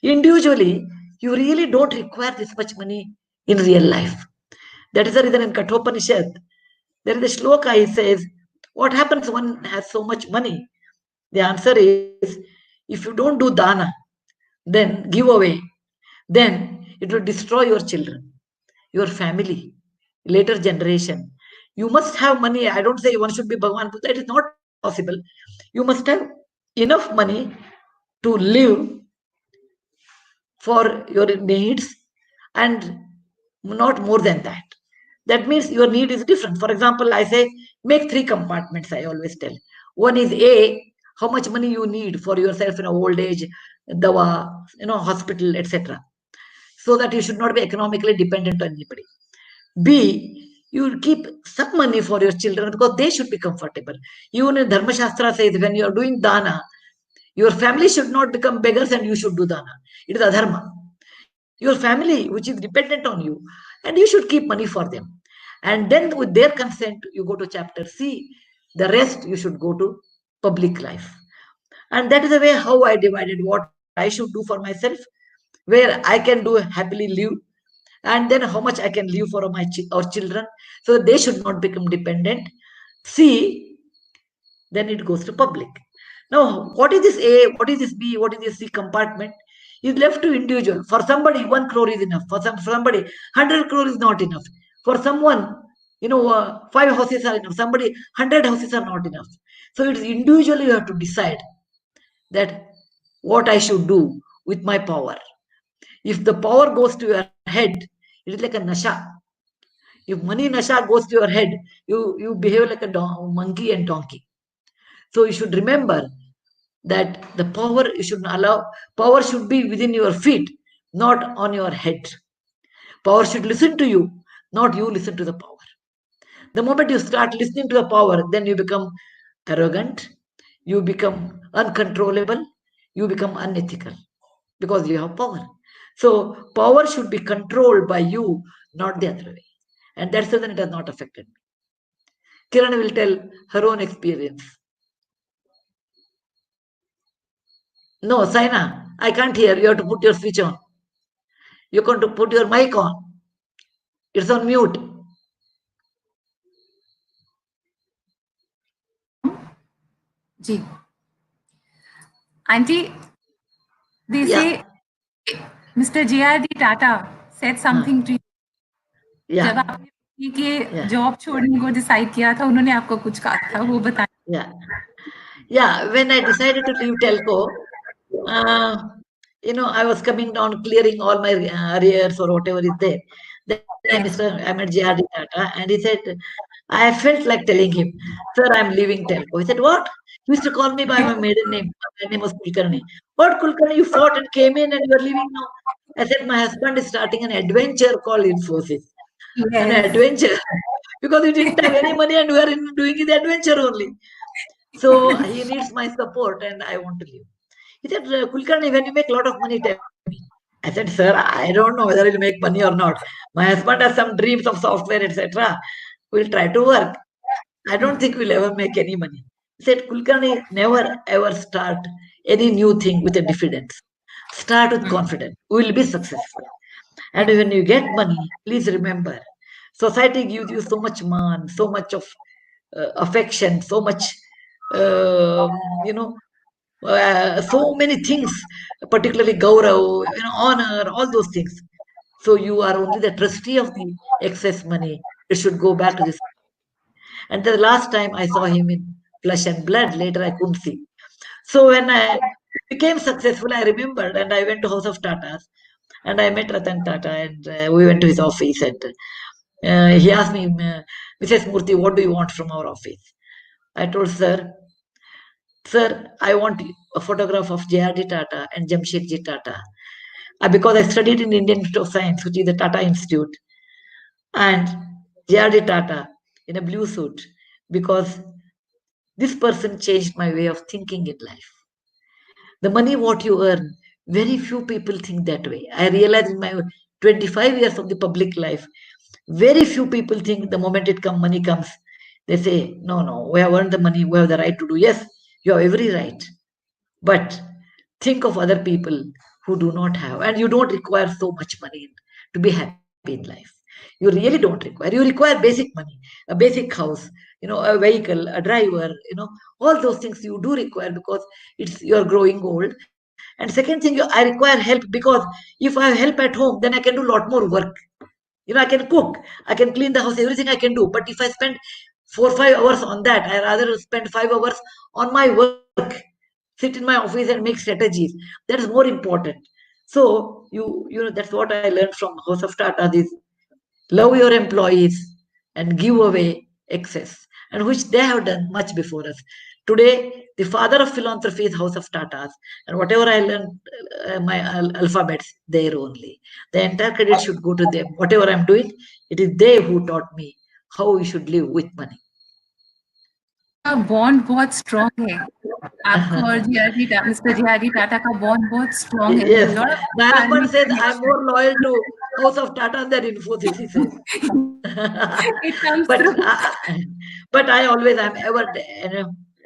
Individually, you really don't require this much money in real life. That is the reason in Kathopanishad, there is a shloka, he says, what happens when one has so much money? The answer is, if you don't do dana, then give away, then it will destroy your children, your family, later generation. You must have money. I don't say one should be Bhagwan, but that is not possible. You must have enough money to live for your needs and not more than that. That means your need is different. For example, I say make 3 compartments, I always tell. One is A, how much money you need for yourself in old age, dawa, hospital, etc. So that you should not be economically dependent on anybody. B, you keep some money for your children because they should be comfortable. Even in Dharma Shastra says when you are doing dana, your family should not become beggars and you should do dana. It is adharma. Your family, which is dependent on you, and you should keep money for them. And then with their consent, you go to chapter C. The rest you should go to public life. And that is the way how I divided what I should do for myself, where I can do happily live, and then how much I can live for my our children, so that they should not become dependent. C, then it goes to public. Now, what is this A, what is this B, what is this C compartment? Is left to individual. For somebody, 1 crore is enough. For somebody, 100 crore is not enough. For someone, 5 houses are enough. Somebody, 100 houses are not enough. So it's individually you have to decide that what I should do with my power. If the power goes to your head, it is like a nasha. If money nasha goes to your head, you behave like a monkey and donkey. So you should remember that the power you should allow, power should be within your feet, not on your head. Power should listen to you, not you listen to the power. The moment you start listening to the power, then you become arrogant, you become uncontrollable, you become unethical because you have power. So power should be controlled by you, not the other way. And that's the reason it has not affected me. Kiran will tell her own experience. No, Saina, I can't hear. You have to put your switch on. You're going to put your mic on. It's on mute. Ji. Auntie, they say Mr. J.R.D. Tata said something to you. Yeah. जब आपने कि job छोड़ने को decide किया था, उन्होंने आपको कुछ कहा था, वो बताएं। Yeah, when I decided to leave telco, I was coming down, clearing all my arrears or whatever is there. Then I met J.R.D. Tata, and he said, I felt like telling him, sir, I'm leaving telco. He said, what? He used to call me by my maiden name. My name was Kulkarni. What, Kulkarni? You fought and came in and you are leaving now? I said, my husband is starting an adventure called Infosys. An adventure. Because we didn't have any money and we are doing the adventure only. So he needs my support and I want to leave. He said, Kulkarni, when you make a lot of money, tell me. I said, sir, I don't know whether he'll make money or not. My husband has some dreams of software, etc. We'll try to work. I don't think we'll ever make any money. He said, Kulkarni, never ever start any new thing with a diffidence. Start with confidence. We will be successful. And when you get money, please remember, society gives you so much man, so much of affection, so much, so many things, particularly gaurav, honor, all those things. So you are only the trustee of the excess money. It should go back to this. And the last time I saw him in flesh and blood, later I couldn't see. So when I became successful, I remembered, and I went to House of Tatas, and I met Ratan Tata, and we went to his office, and he asked me, Mrs. Murty, what do you want from our office? I told Sir, I want a photograph of J.R.D. Tata and Jamshedji Tata. Because I studied in Indian Institute of Science, which is the Tata Institute, and J.R.D. Tata in a blue suit, because this person changed my way of thinking in life. The money what you earn, very few people think that way. I realized in my 25 years of the public life, very few people think the moment money comes, they say, no, we have earned the money, we have the right to do. Yes, you have every right. But think of other people who do not have, and you don't require so much money to be happy in life. You really don't require. You require basic money, a basic house, a vehicle, a driver, all those things you do require because you're growing old. And second thing, I require help because if I have help at home, then I can do a lot more work. I can cook, I can clean the house, everything I can do. But if I spend 4 or 5 hours on that, I rather spend 5 hours on my work, sit in my office and make strategies. That is more important. So that's what I learned from House of Tata. This love your employees and give away excess, and which they have done much before us. Today, the father of philanthropy is House of Tatas, and whatever I learned, my alphabets there only. The entire credit should go to them. Whatever I'm doing, it is they who taught me how we should live with money. Bond बहुत strong है आपको और mister J.R.D. Tata का bond बहुत strong है. Yes. My husband says I'm more loyal to House of Tata than Infosys, he says. It comes through. But I always am ever,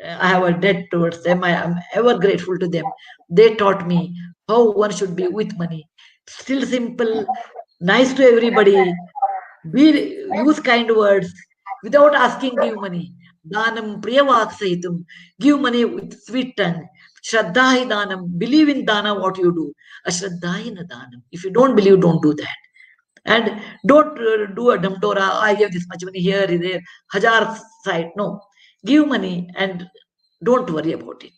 I have a debt towards them. I am ever grateful to them. They taught me how one should be with money. Still simple, nice to everybody, use kind words, without asking, give money. Danam priyavak sahitam, give money with sweet tongue. Shraddha hi danam, believe in dana what you do. Ashraddha hi na danam. If you don't believe, don't do that. And don't do a damdora, I give this much money here, there, hajar side. No. Give money and don't worry about it.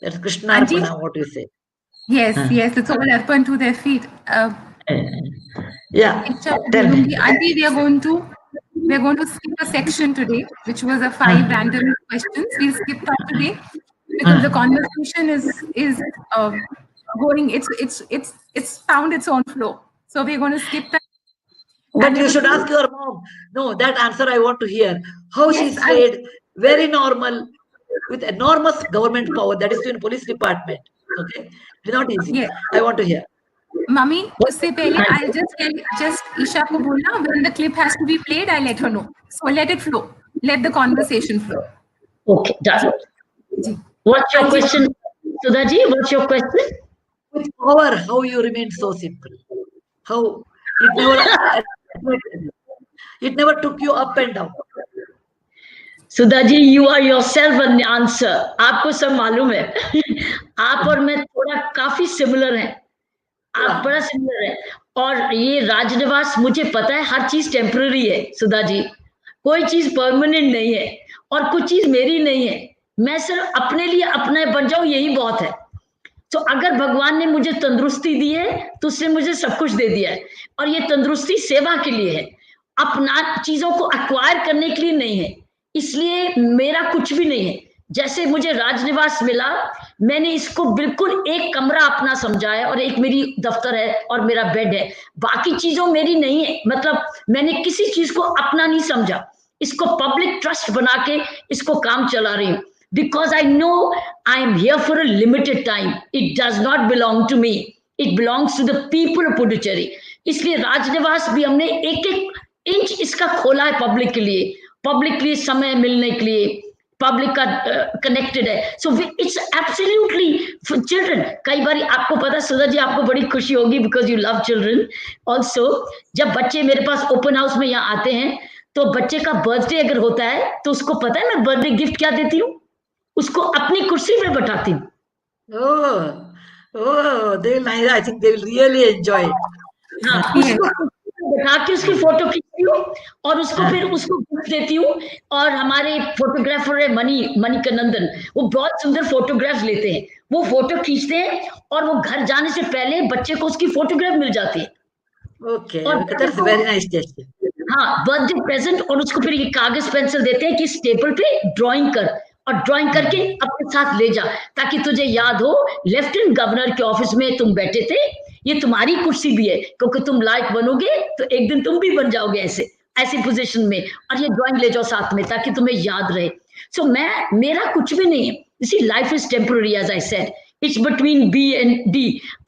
That's Krishna Arpana, what you say. Yes, it's all arpan to their feet. Yeah. Auntie, we are going to skip a section today, which was a 5 random questions. We'll skip that today because the conversation is going. It's found its own flow. So we're going to skip that. But you should ask your mom. No, that answer I want to hear. How she stayed very normal with enormous government power. That is in police department. Okay, it's not easy. Yes. I want to hear. Mummy, उससे पहले I'll just Isha को बोलना when the clip has to be played, I'll let her know. So let it flow. Let the conversation flow. Okay, done. What's your question, Sudha ji? What's your question? With power, how you remain so simple? How it never took you up and down. Sudha ji, you are yourself an answer. आपको सब मालूम है. आप और मैं थोड़ा काफी similar हैं. आप बड़ा सिमिलर है और ये राजनिवास, मुझे पता है हर चीज टेम्पररी है सुधा जी, कोई चीज परमानेंट नहीं है और कुछ चीज मेरी नहीं है। मैं सिर्फ अपने लिए अपना बन जाऊं, यही बहुत है। तो अगर भगवान ने मुझे तंदुरुस्ती दी है तो उसने मुझे सब कुछ दे दिया है, और ये तंदुरुस्ती सेवा के लिए है, अपना चीजों को एक्वायर करने के लिए नहीं है। इसलिए मेरा कुछ भी नहीं है। जैसे मुझे राजनिवास मिला, मैंने इसको बिल्कुल एक कमरा अपना समझा है, और एक मेरी दफ्तर है और मेरा बेड है, बाकी चीजों मेरी नहीं है। मतलब मैंने किसी चीज को अपना नहीं समझा, इसको पब्लिक ट्रस्ट बना के इसको काम चला रही हूँ। Because I know I am here for a limited time. It does not belong to me. It belongs to the people of Puducherry. इसलिए राजनिवास भी हमने एक एक इंच इसका खोला है पब्लिक के लिए, पब्लिक के लिए समय मिलने के लिए, पब्लिक का कनेक्टेड है। So it's absolutely for children. कई बार आपको पता है सुधा जी, आपको बड़ी खुशी होगी because you love children also. जब बच्चे मेरे पास ओपन हाउस में यहाँ आते हैं तो बच्चे का बर्थडे अगर होता है तो उसको पता है मैं बर्थडे गिफ्ट क्या देती हूँ, उसको अपनी कुर्सी पे बैठाती हूँ। I think they will really enjoy it. हाँ, उसको बैठा के उसकी फोटो खींचती हूँ और उसको फिर उसको गिफ्ट देती हूँ। और हमारे फोटोग्राफर है मनी कनंदन, वो बहुत सुंदर फोटोग्राफ लेते हैं, वो फोटो खींचते हैं और वो घर जाने से पहले बच्चे को उसकी फोटोग्राफ मिल जाती है। Okay, that's very nice gesture. हाँ, बर्थडे प्रेजेंट। और उसको फिर ये कागज पेंसिल देते हैं कि इस टेबल पे ड्राइंग कर, और ड्राइंग करके अपने साथ ले जा, ताकि तुझे याद हो लेफ्टिनेंट गवर्नर के ऑफिस में तुम बैठे थे, ये तुम्हारी कुर्सी भी है, क्योंकि तुम लायक बनोगे तो एक दिन तुम भी बन जाओगे ऐसे पोजीशन में, और ये ड्राइंग ले जाओ साथ में ताकि तुम्हें याद रहे। सो मेरा कुछ भी नहीं है। You see, life is temporary, as I said. It's between B and D.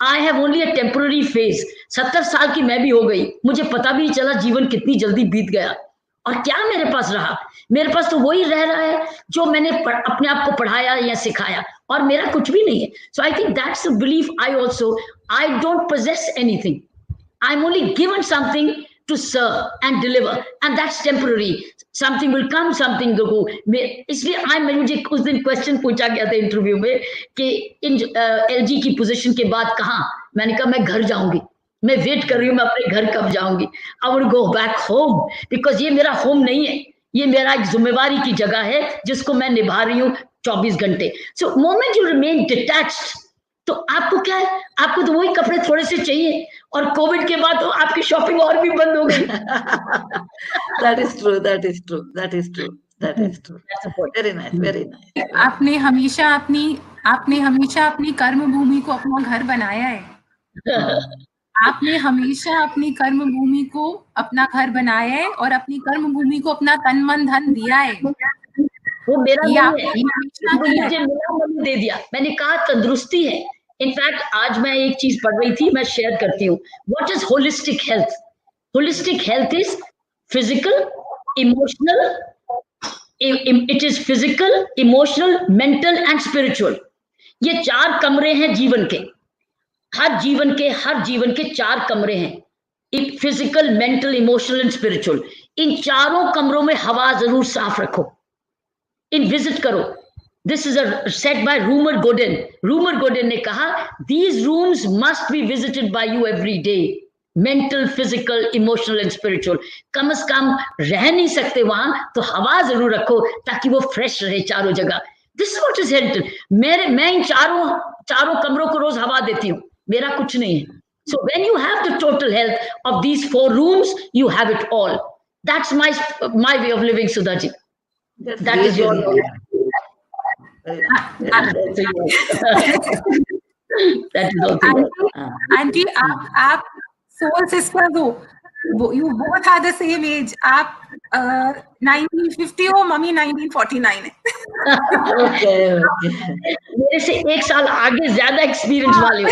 I have only a temporary phase. 70 साल की मैं भी हो गई, मुझे पता भी नहीं चला जीवन कितनी जल्दी बीत गया। और क्या मेरे पास रहा? मेरे पास तो वही रह रहा है जो मैंने अपने आप को पढ़ाया या सिखाया, और मेरा कुछ भी नहीं है। So I think that's the belief I don't possess anything, I am only given something to serve and deliver, and that's temporary. Something will come, something will go. इसलिए मुझे उस दिन क्वेश्चन पूछा गया था इंटरव्यू में कि एलजी की पोजीशन के बाद कहाँ, मैंने कहा मैं घर जाऊंगी, मैं वेट कर रही हूँ मैं अपने घर कब जाऊंगी। I will go back home, because ये मेरा होम नहीं है, ये मेरा एक जिम्मेवारी की जगह है जिसको मैं निभा रही हूँ 24 घंटे। सो मोमेंट यू रिमेन डिटैच्ड, तो आपको क्या है, आपको तो वही कपड़े थोड़े से चाहिए, और कोविड के बाद तो आपकी शॉपिंग और भी बंद हो गई। That is true. Very nice, very nice. आपने हमेशा अपनी कर्म भूमि को अपना घर बनाया है। आपने हमेशा अपनी कर्म भूमि को अपना घर बनाया है और अपनी कर्म भूमि को अपना तन मन धन दिया है। वो मेरा नहीं है, मुझे मिला मैंने दे दिया। मैंने कहा तंदुरुस्ती है। इनफैक्ट आज मैं एक चीज पढ़ रही थी, मैं शेयर करती हूँ। What is holistic health? Holistic health is physical, emotional, it is physical, emotional, mental and spiritual. ये 4 कमरे हैं जीवन के, हर जीवन के 4 कमरे हैं, physical, mental, emotional and spiritual. इन चारों कमरों में हवा जरूर साफ रखो, इन विजिट करो। This is said by Rumer Godden ने कहा, these rooms must be visited by you every day, mental, physical, emotional and spiritual. कम से कम रह नहीं सकते वहां तो हवा जरूर रखो ताकि वो फ्रेश रहे चारों जगह। This is what is health. मैं इन चारों कमरों को रोज हवा देती हूँ, मेरा कुछ नहीं है। So when you have the total health of these 4 rooms, you have it all. That's my way of living, Sudha ji. That is your aunty, आप सोल सिस्टर्स हो, you both are the same age. आप 1950 हो, mummy 1949 है। मेरे से 1 साल आगे ज्यादा एक्सपीरियंस वाले हो।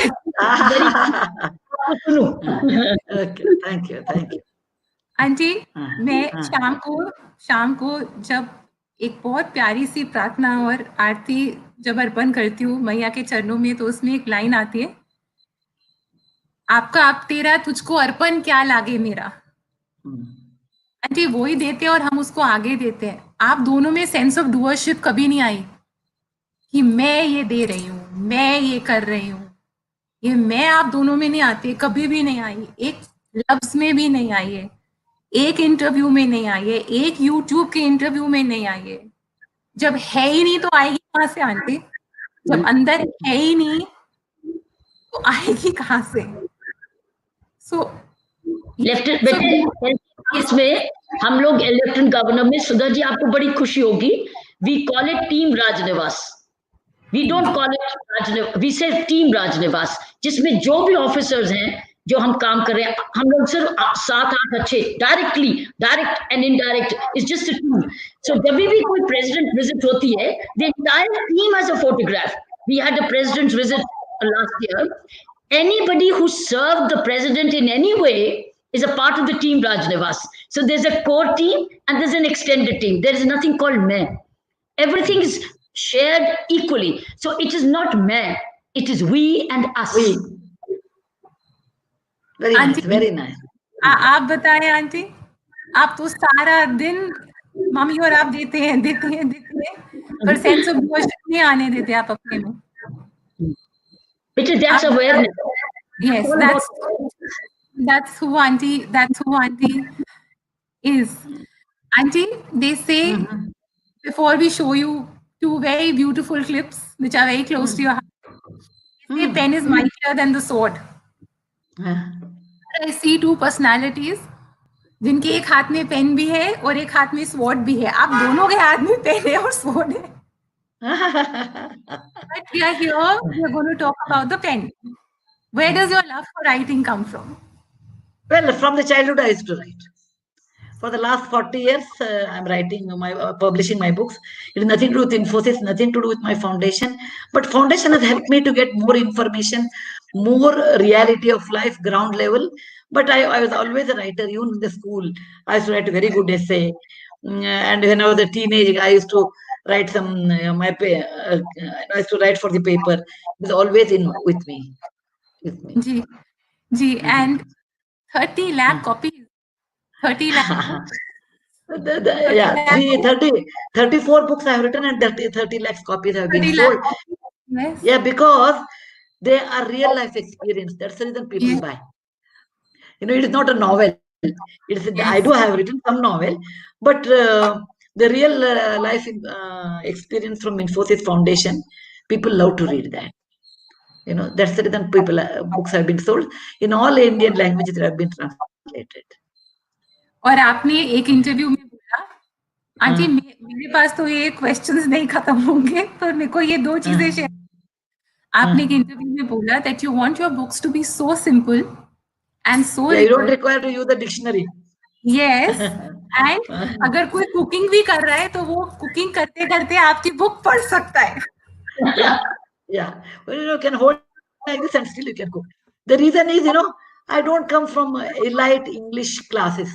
Thank you. आंटी, मैं शाम को जब एक बहुत प्यारी सी प्रार्थना और आरती जब अर्पण करती हूँ मैया के चरणों में, तो उसमें एक लाइन आती है, आपका आप तेरा तुझको अर्पण क्या लागे मेरा। आंटी, वो ही देते हैं और हम उसको आगे देते हैं। आप दोनों में सेंस ऑफ डूअरशिप कभी नहीं आई कि मैं ये दे रही हूँ, मैं ये कर रही हूँ। ये मैं आप दोनों में नहीं आती, कभी भी नहीं आई, एक लफ्ज में भी नहीं आई है, एक इंटरव्यू में नहीं आई है, एक यूट्यूब के इंटरव्यू में नहीं आई है। जब है ही नहीं तो आएगी कहाँ से आंटी? जब अंदर है ही नहीं तो आएगी कहाँ से? सो लेफ्टिनेंट बेटे, इसमें हम लोग लेफ्टिनेंट गवर्नर में, सुधा जी आपको बड़ी खुशी होगी, we call it team Rajnivas. We don't call it Rajnivas, we say team Rajnivas, जिसमें जो भी ऑफिसर्स हैं जो हम काम कर रहे हैं, हम लोग सिर्फ 7-8 अच्छे, direct and indirect is just a team. So जब भी कोई प्रेसिडेंट विजिट होती है, the entire team has a photograph. We had a president visit last year. Anybody who served the president in any way is a part of the team Rajnivas. So there's a core team and there's an extended team. There is nothing called main. Everything is shared equally. So it is not main. It is we and us. Very nice, very nice. आप बताएं aunty, आप तो सारा दिन mummy और आप देते हैं, पर सेंस ऑफ इमोशन नहीं आने देते आप अपने में। That's awareness. Yes, that's who auntie is. Auntie, they say before we show you 2 very beautiful clips which are very close to your heart, they say pen is mightier than the sword. I see 2 personalities जिनके एक हाथ में pen भी है और एक हाथ में स्वॉर्ड भी है। आप दोनों के हाथ में पेन है और स्वॉर्ड है। But we are here, we are going to talk about the pen. Where does your love for writing come from? Well, from the childhood I used to write. For the last 40 years, I'm writing, publishing my books. It has nothing to do with Infosys, nothing to do with my foundation. But foundation has helped me to get more information, more reality of life, ground level. But I was always a writer, even in the school. I used to write a very good essay. And when I was a teenager, I used to write some, I used to write for the paper. It was always with me. Ji, and 30 lakh copies. 30 lakh. Yeah, 34 books I have written and 30 lakhs copies have been sold. Yes. Yeah, because they are real life experience. That's the reason people buy. You know, it is not a novel. It is, I do have written some novel, but the real life experience from Infosys Foundation, people love to read that. You know, that's the reason books have been sold in all Indian languages that have been translated. और आपने एक interview में बोला, aunty मेरे पास तो ये questions नहीं खत्म होंगे, पर मेरे को ये 2 चीजें शेयर। आपने एक इंटरव्यू में बोला that you want your books to be so simple and so you don't require to use the dictionary. Yes. And अगर कोई कुकिंग भी कर रहा है तो वो कुकिंग करते करते आपकी बुक पढ़ सकता है। Yeah. Well, you can hold like this and still you can cook. The reason is, you know, I don't come from elite English classes.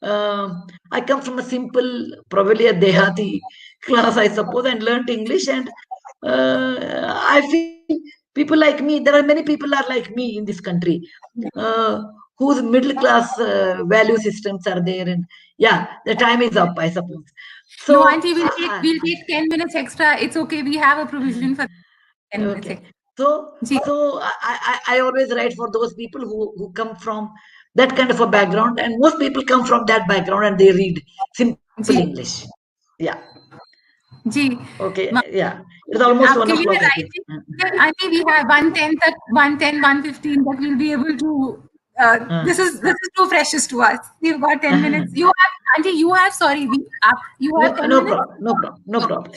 I come from a simple, probably a Dehati class, I suppose, and learned English. And I feel people like me, there are many people are like me in this country, whose middle class value systems are there. And yeah, the time is up, I suppose. So, no, auntie, we'll take 10 minutes extra. It's okay. We have a provision for 10 minutes. Okay. So I always write for those people who come from that kind of a background, and most people come from that background and they read simple English. Yeah. Ji. Okay. Yeah. It's almost 1 o'clock. I mean, we have 1:10, 1:15 that we'll be able to. This is too precious to us. We've got 10 minutes. You have, auntie. You have. Sorry, you have 10 minutes. No problem.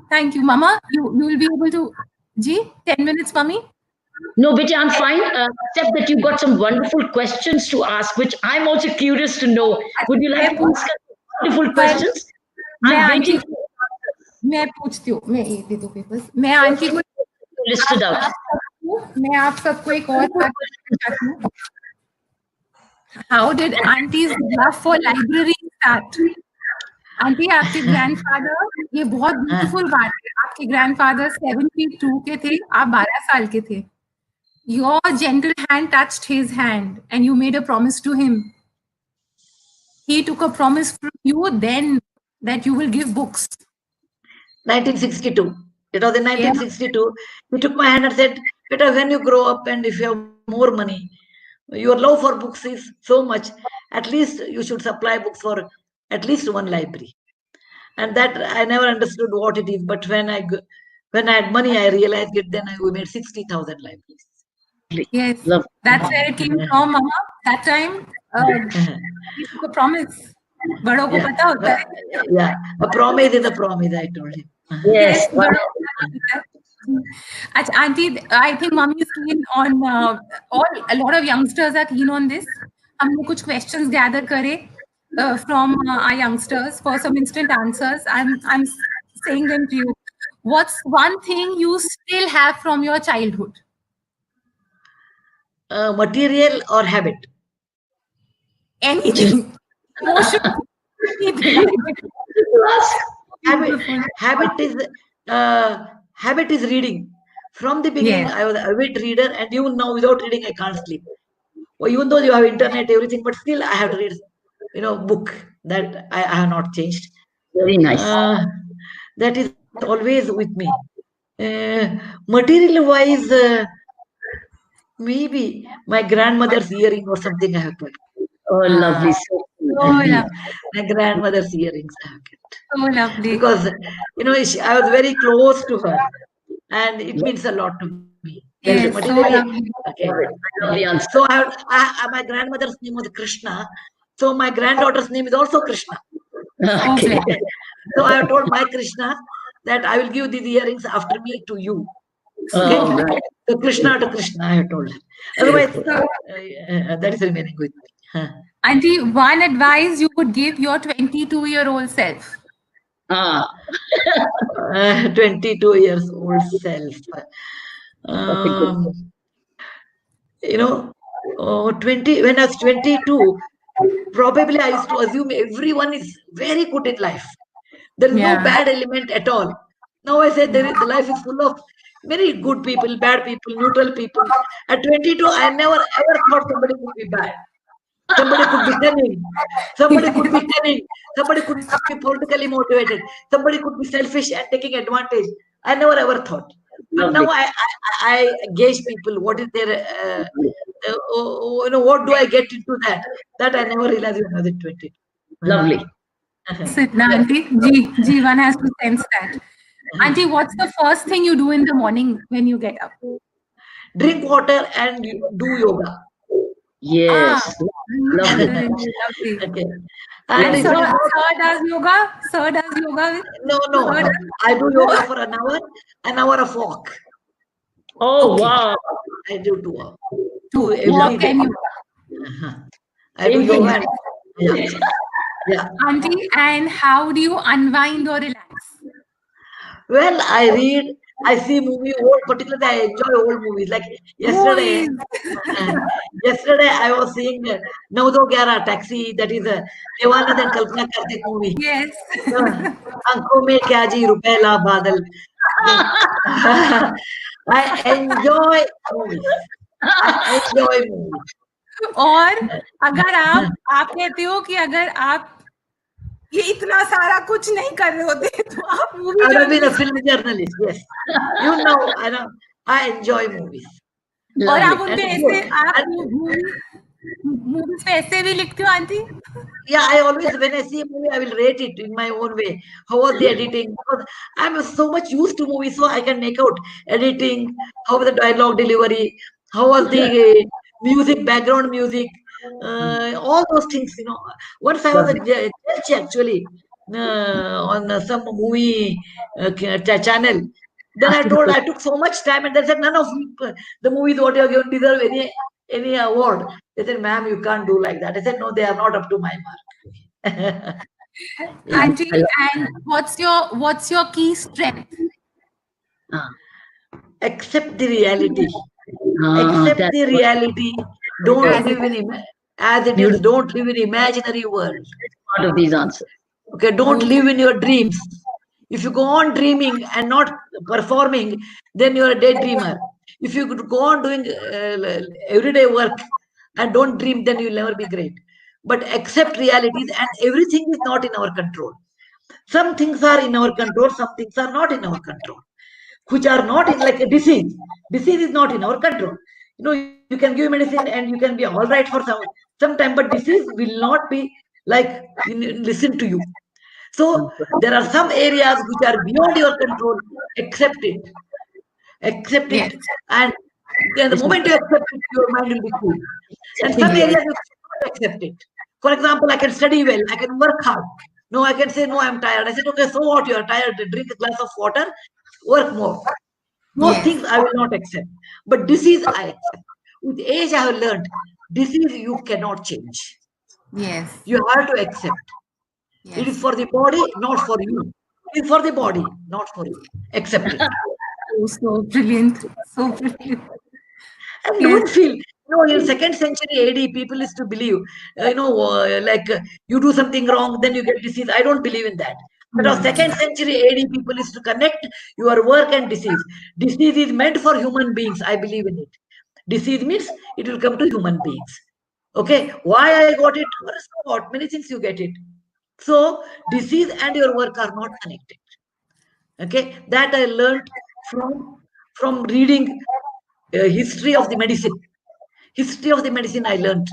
Thank you, Mama. You will be able to. Ji, 10 minutes, Mummy. No, Betty, I'm fine. Except that you've got some wonderful questions to ask, which I'm also curious to know. Would you like to ask wonderful questions? I'm waiting. मैं पूछती हूँ, मैं ये दे दो papers, मैं aunty को listed out. मैं आप सबको एक और बात बताती हूँ. How did auntie's love for library start? Aunty, आपके ग्रैंडफादर, ये बहुत ब्यूटीफुल बात है, आपके ग्रैंडफादर 72 के थे, आप 12 साल के थे. Your gentle hand touched his hand and you made a promise to him. He took a promise from you then that you will give books. 1962. It was in 1962. He took my hand and said, Better when you grow up and if you have more money, your love for books is so much, at least you should supply books for at least one library. And that I never understood what it is. But when I had money, I realized it. Then we made 60,000 libraries. Yes, Love. that's where it came from, Mama. That time, you took a promise. बड़ों को पता होता है. Yeah, a promise is a promise, I told him. Yes. बड़ों को पता होता है. अच्छा, Auntie, I think Mommy is keen on a lot of youngsters are keen on this. हम लोग कुछ questions gather करें from our youngsters for some instant answers. I'm saying them to you. What's one thing you still have from your childhood? Material or habit? Anything. Emotion. Habit is reading. From the beginning, Yes. I was a avid reader, and even now, without reading, I can't sleep. Well, even though you have internet, everything, but still, I have to read, book. That I have not changed. Very nice. That is always with me. Material-wise, maybe my grandmother's earring or something I have put. Oh, lovely. So So lovely. My grandmother's earrings I have kept. So lovely. Because, I was very close to her. And it means a lot to me. Yes, so lovely. Okay. lovely answer. So my grandmother's name was Krishna. So my granddaughter's name is also Krishna. Okay. So I have told my Krishna that I will give these earrings after me to you. Okay? Oh, right. So Krishna to Krishna, I have told her. Otherwise, that is remaining with me. Huh. Auntie, one advice you would give your 22-year-old self? 22 years old self. 20 when I was 22, probably I used to assume everyone is very good in life. There is no bad element at all. Now I say the life is full of very good people, bad people, neutral people. At 22, I never ever thought somebody could be bad. Somebody could be cunning. Somebody could be cunning. Somebody could be politically motivated. Somebody could be selfish and taking advantage. I never ever thought. But now I gauge people. What is their, what do I get into that? That I never realized when I was 20. Lovely. Sit now, Auntie. One has to sense that. Auntie, what's the first thing you do in the morning when you get up? Drink water and do yoga. Yes. Lovely. Okay. And sir does yoga? Sir does yoga? No. I do yoga for an hour of walk. Oh, wow. I do 2 hours. Walk and yoga. I do yoga. Yeah. Auntie, and how do you unwind or relax? Well, I read, I see movies, particularly I enjoy old movies. Like yesterday, I was seeing Now Do Gyara Taxi, that is a Devanand and Kalpana Karthik movie. Yes. Aankhon mein kya ji rupela badal. I enjoy movies. और अगर आप कहते हो कि अगर आप ये इतना सारा कुछ नहीं कर रहे होते तो आप movie I have been a film journalist. Yes, I enjoy movies. और आप उनपे ऐसे मूवीज पे ऐसे भी लिखते हो aunty? Yeah, I always, when I see a movie, I will rate it in my own way. How was the editing? Because I'm so much used to movies, so I can make out editing, how was the dialogue delivery, how was the music, background music, all those things, Once I was a judge, actually, on some movie channel. Then I took so much time, and they said, none of the movies what you have given deserve any award. They said, ma'am, you can't do like that. I said, no, they are not up to my mark. Auntie, and what's your key strength? Accept the reality. Accept the reality. Don't live in as it is. Don't live in imaginary world. Part of these answers. Okay, don't live in your dreams. If you go on dreaming and not performing, then you're a daydreamer. If you go on doing everyday work and don't dream, then you'll never be great. But accept realities, and everything is not in our control. Some things are in our control, some things are not in our control. which are not in like a disease. Disease is not in our control. You can give medicine and you can be all right for some time, but disease will not be like listen to you. So there are some areas which are beyond your control. Accept it. Accept Yes. it. And then the moment you accept it, your mind will be cool. And some areas you cannot accept it. For example, I can study well, I can work hard. No, I can say, no, I'm tired. I said, okay, so what? You are tired. Drink a glass of water, work more. Those Yes. things I will not accept. But disease, I accept. With age, I have learned disease you cannot change. Yes. You have to accept. It is Yes. for the body, not for you. It is for the body, not for you. Accept it. Oh, so brilliant. So brilliant. And Yes. don't feel, in second century AD, people used to believe, you do something wrong, then you get disease. I don't believe in that. But of second century AD, people used to connect your work and disease. Disease is meant for human beings. I believe in it. Disease means it will come to human beings. Okay, why I got it? So what? Many things you get it. So disease and your work are not connected. Okay, that I learned from reading history of the medicine. History of the medicine I learned.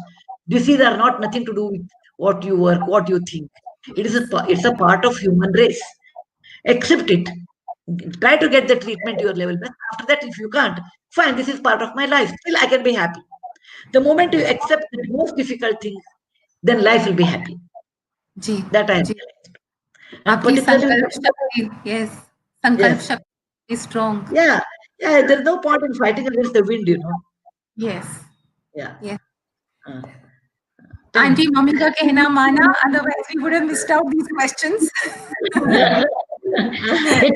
Disease are not nothing to do with what you work, what you think. It's a part of human race. Accept it. Try to get the treatment your level best. After that, if you can't, fine. This is part of my life. Still, I can be happy. The moment you accept the most difficult thing, then life will be happy. जी, That I जी. realized. And आपकी particularly, संकल्प शक्ति, yes, संकल्प yes, शक्ति is strong. yeah, there's no point in fighting against the wind, Yes. Yeah. Yes. Tell Auntie, me. mummy का कहना माना, otherwise we would have missed out these questions. I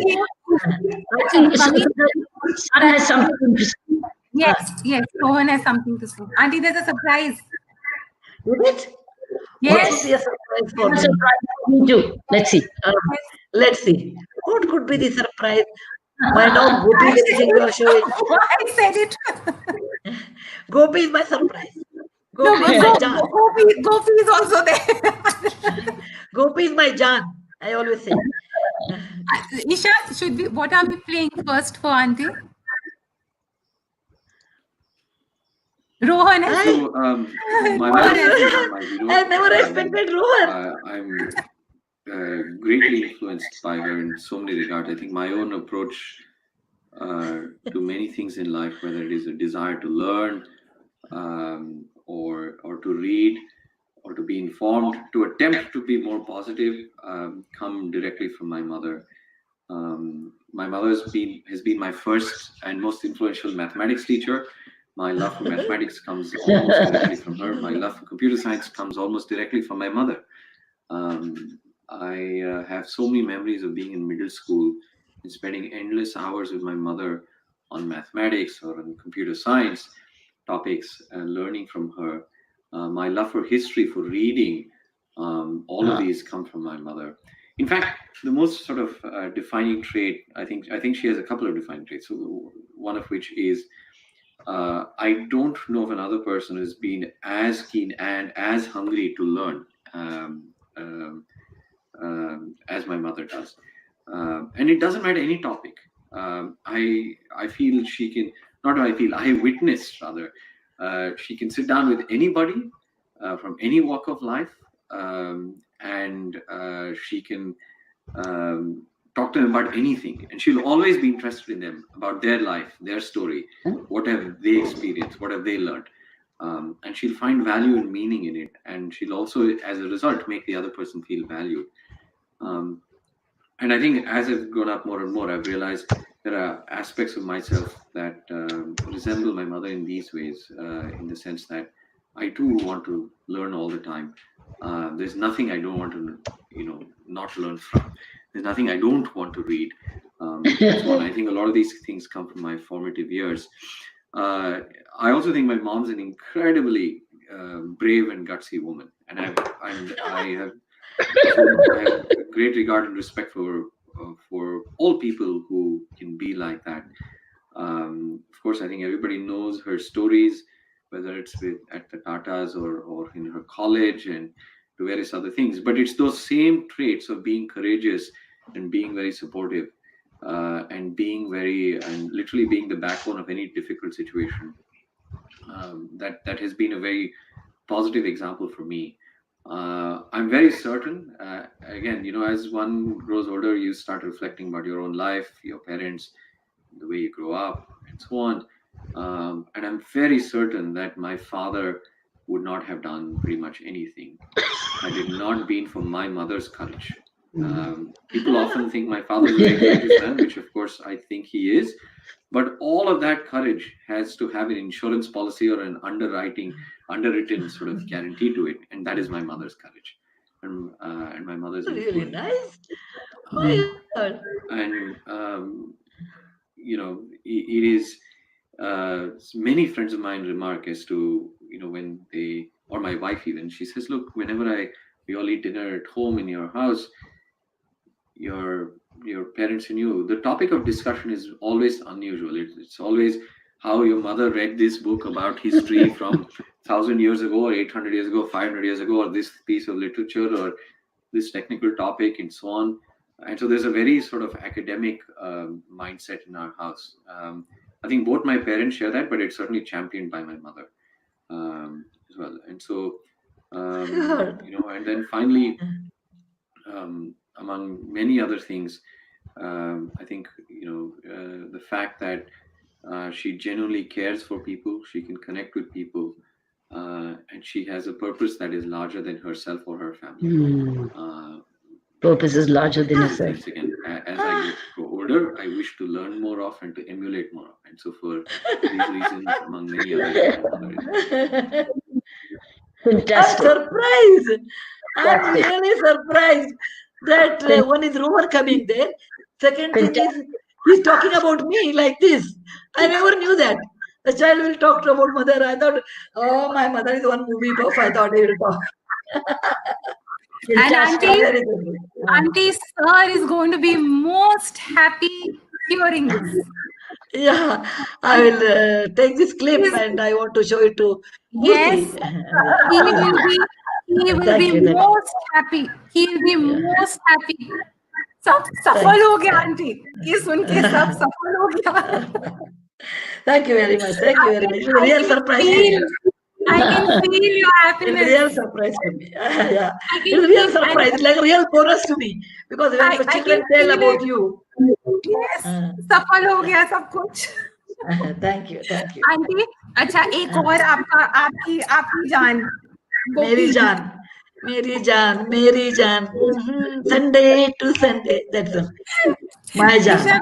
think son has something interesting. Yes, yes, Rohan has something to say. Auntie, there's a surprise. Is it? Yes. What would be a surprise for A me? surprise for me too. Let's see. Let's see. What could be the surprise? My dog Gopi is everything you are showing. I said it. Gopi is my surprise. No, Gopi is my Jan. Gopi is also there. Gopi is my Jan. I always say. Isha, what are we playing first for Auntie? Rohan has So, my I never expected Rohan. I'm greatly influenced by her in so many regards. I think my own approach to many things in life, whether it is a desire to learn or to read or to be informed, to attempt to be more positive, come directly from my mother. My mother has been my first and most influential mathematics teacher. My love for mathematics comes almost directly from her. My love for computer science comes almost directly from my mother. I have so many memories of being in middle school and spending endless hours with my mother on mathematics or on computer science topics and learning from her. My love for history, for reading, all of these come from my mother. In fact, the most sort of defining trait, I think she has a couple of defining traits. So one of which is I don't know of another person who's been as keen and as hungry to learn as my mother does. And it doesn't matter any topic. I feel she can, not I feel, I witnessed rather, she can sit down with anybody from any walk of life, and she can talk to them about anything, and she'll always be interested in them, about their life, their story, what have they experienced, what have they learned, and she'll find value and meaning in it, and she'll also, as a result, make the other person feel valued. And I think as I've grown up more and more, I've realized there are aspects of myself that resemble my mother in these ways, in the sense that I too want to learn all the time. There's nothing I don't want to, not learn from. There's nothing I don't want to read. So I think a lot of these things come from my formative years. I also think my mom's an incredibly brave and gutsy woman, and I have great regard and respect for all people who can be like that. Of course, I think everybody knows her stories, whether it's at the Tatas or in her college and to various other things. But it's those same traits of being courageous and being very supportive and literally being the backbone of any difficult situation. That has been a very positive example for me. I'm very certain, again, as one grows older, you start reflecting about your own life, your parents, the way you grow up, and so on. And I'm very certain that my father would not have done pretty much anything had it not been for my mother's courage. People often think my father is a very courageous man, which of course I think he is. But all of that courage has to have an insurance policy or an underwritten sort of guarantee to it, and that is my mother's courage, and my mother's really influence. nice. And it is many friends of mine remark as to when they, or my wife even, she says, look, whenever we all eat dinner at home in your house, your parents and you, the topic of discussion is always unusual. It's always how your mother read this book about history from 1,000 years ago, or 800 years ago, 500 years ago, or this piece of literature, or this technical topic, and so on. And so there's a very sort of academic mindset in our house. I think both my parents share that, but it's certainly championed by my mother as well. And so, and then finally, among many other things, I think, the fact that she genuinely cares for people, she can connect with people, and she has a purpose that is larger than herself or her family. Purpose is larger than herself. Again, as I grow older, I wish to learn more of and to emulate more of. And so for these reasons, among many others. Fantastic. I'm surprised. I'm really surprised that one is rumor coming there. Second thing is, he's talking about me like this. I never knew that. A child will talk about mother. I thought, oh, my mother is one movie buff. I thought he will talk. And Auntie Sir is going to be most happy hearing this. Yeah, I will take this clip and I want to show it to Murty. Yes, he will be most happy. He will be most happy. सब सफल हो गया aunty, ये सुन के सब सफल हो गया. Thank you very much. Thank you very much. It's a real surprise. I can feel your happiness. It's a real surprise to me. Yeah, it's a real surprise. It's like a real bonus to me because when the children tell about you. Yes, सफल हो गया सब कुछ. Thank you. Aunty, अच्छा एक और आपकी जान. मेरी जान. Sunday to Sunday. That's all. My jaan.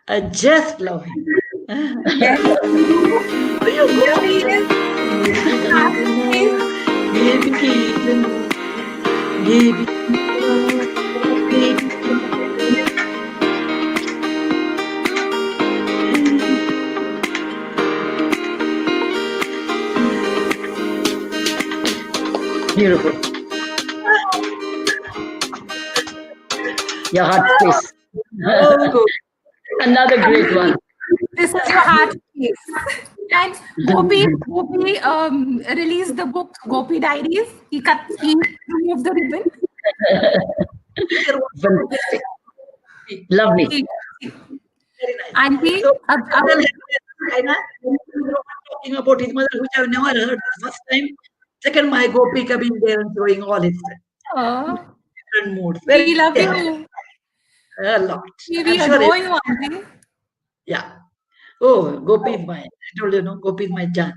I just love him. Beautiful. Your heart piece. Another great one. This is your heart piece. And Gopi released the book Gopi Diaries. He removed the ribbon. Lovely. Auntie, talking about his mother, which I've never heard the first time. Second, my Gopi coming there and showing all his different moods. We love you. A lot. We adore you, Auntie. Yeah. Oh, Gopi is I told you, Gopi is my Jan.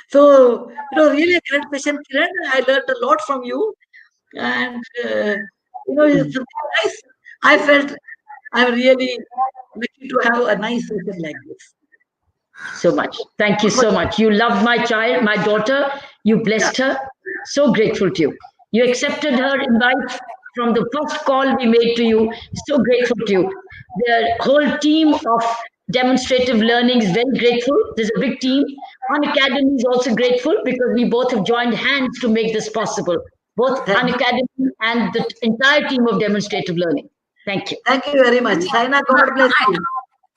So, really a great question, Kiran. I learned a lot from you. And, it's nice. I felt I'm really lucky to have a nice session like this. So much. Thank you so much. You loved my child, my daughter. You blessed her. So grateful to you. You accepted her invite from the first call we made to you. So grateful to you. The whole team of demonstrative learning is very grateful. There's a big team. Unacademy is also grateful because we both have joined hands to make this possible. Both Unacademy and the entire team of demonstrative learning. Thank you. Thank you very much. Saina, God bless you.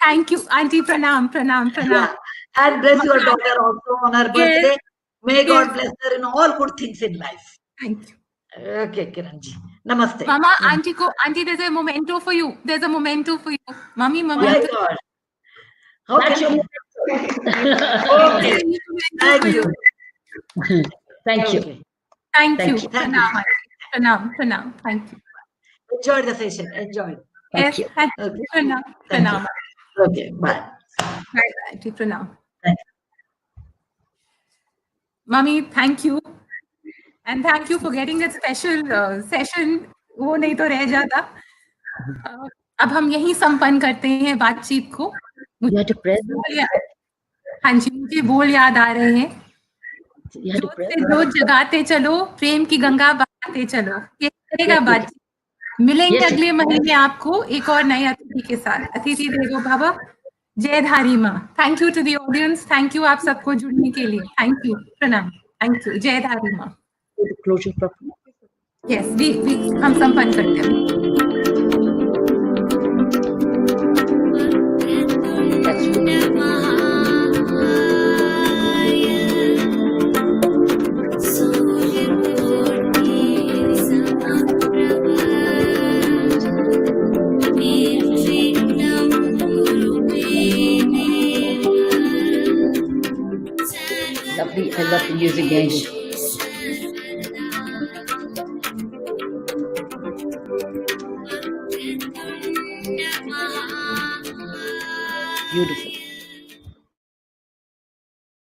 Thank you, Auntie. Pranam. Yeah. And bless your daughter also on her birthday. May God bless her in all good things in life. Thank you. Okay, Kiranji. Namaste. Mama, auntie, there's a memento for you. There's a memento for you. Mommy, Oh my memento. God. How That's can your Okay. Thank you. Thank you. Okay. Thank you. Thank you. Thank you. Pranam, auntie. Pranam. Thank you. Enjoy the session. Enjoy. Thank Yes, you. thank you. Okay. Pranam. Thank Pranam. you. Okay. Bye. Bye, auntie. Pranam. Thank Mommy, thank you. And thank you for getting that special session. वो नहीं तो रह जाता. अब हम यहीं संपन्न करते हैं बातचीत को. You had to press. हाँ जी, मुझे बोल याद आ रहे हैं. You had to जोत press. से जोत जगाते चलो, प्रेम की गंगा बहाते चलो. ये करेगा बातचीत. मिलेंगे Yes. अगले महीने आपको एक और नए अतिथि के साथ. अतिथि देवो भव. जय धारी माँ. Thank you to the audience. Thank you आप सबको जुड़ने के लिए. Thank you. प्रणाम. Thank you. जय धारी माँ. Closure properly. यस, हम संपन्न करते हैं. That's good. Lovely. I love the music behind it. Beautiful.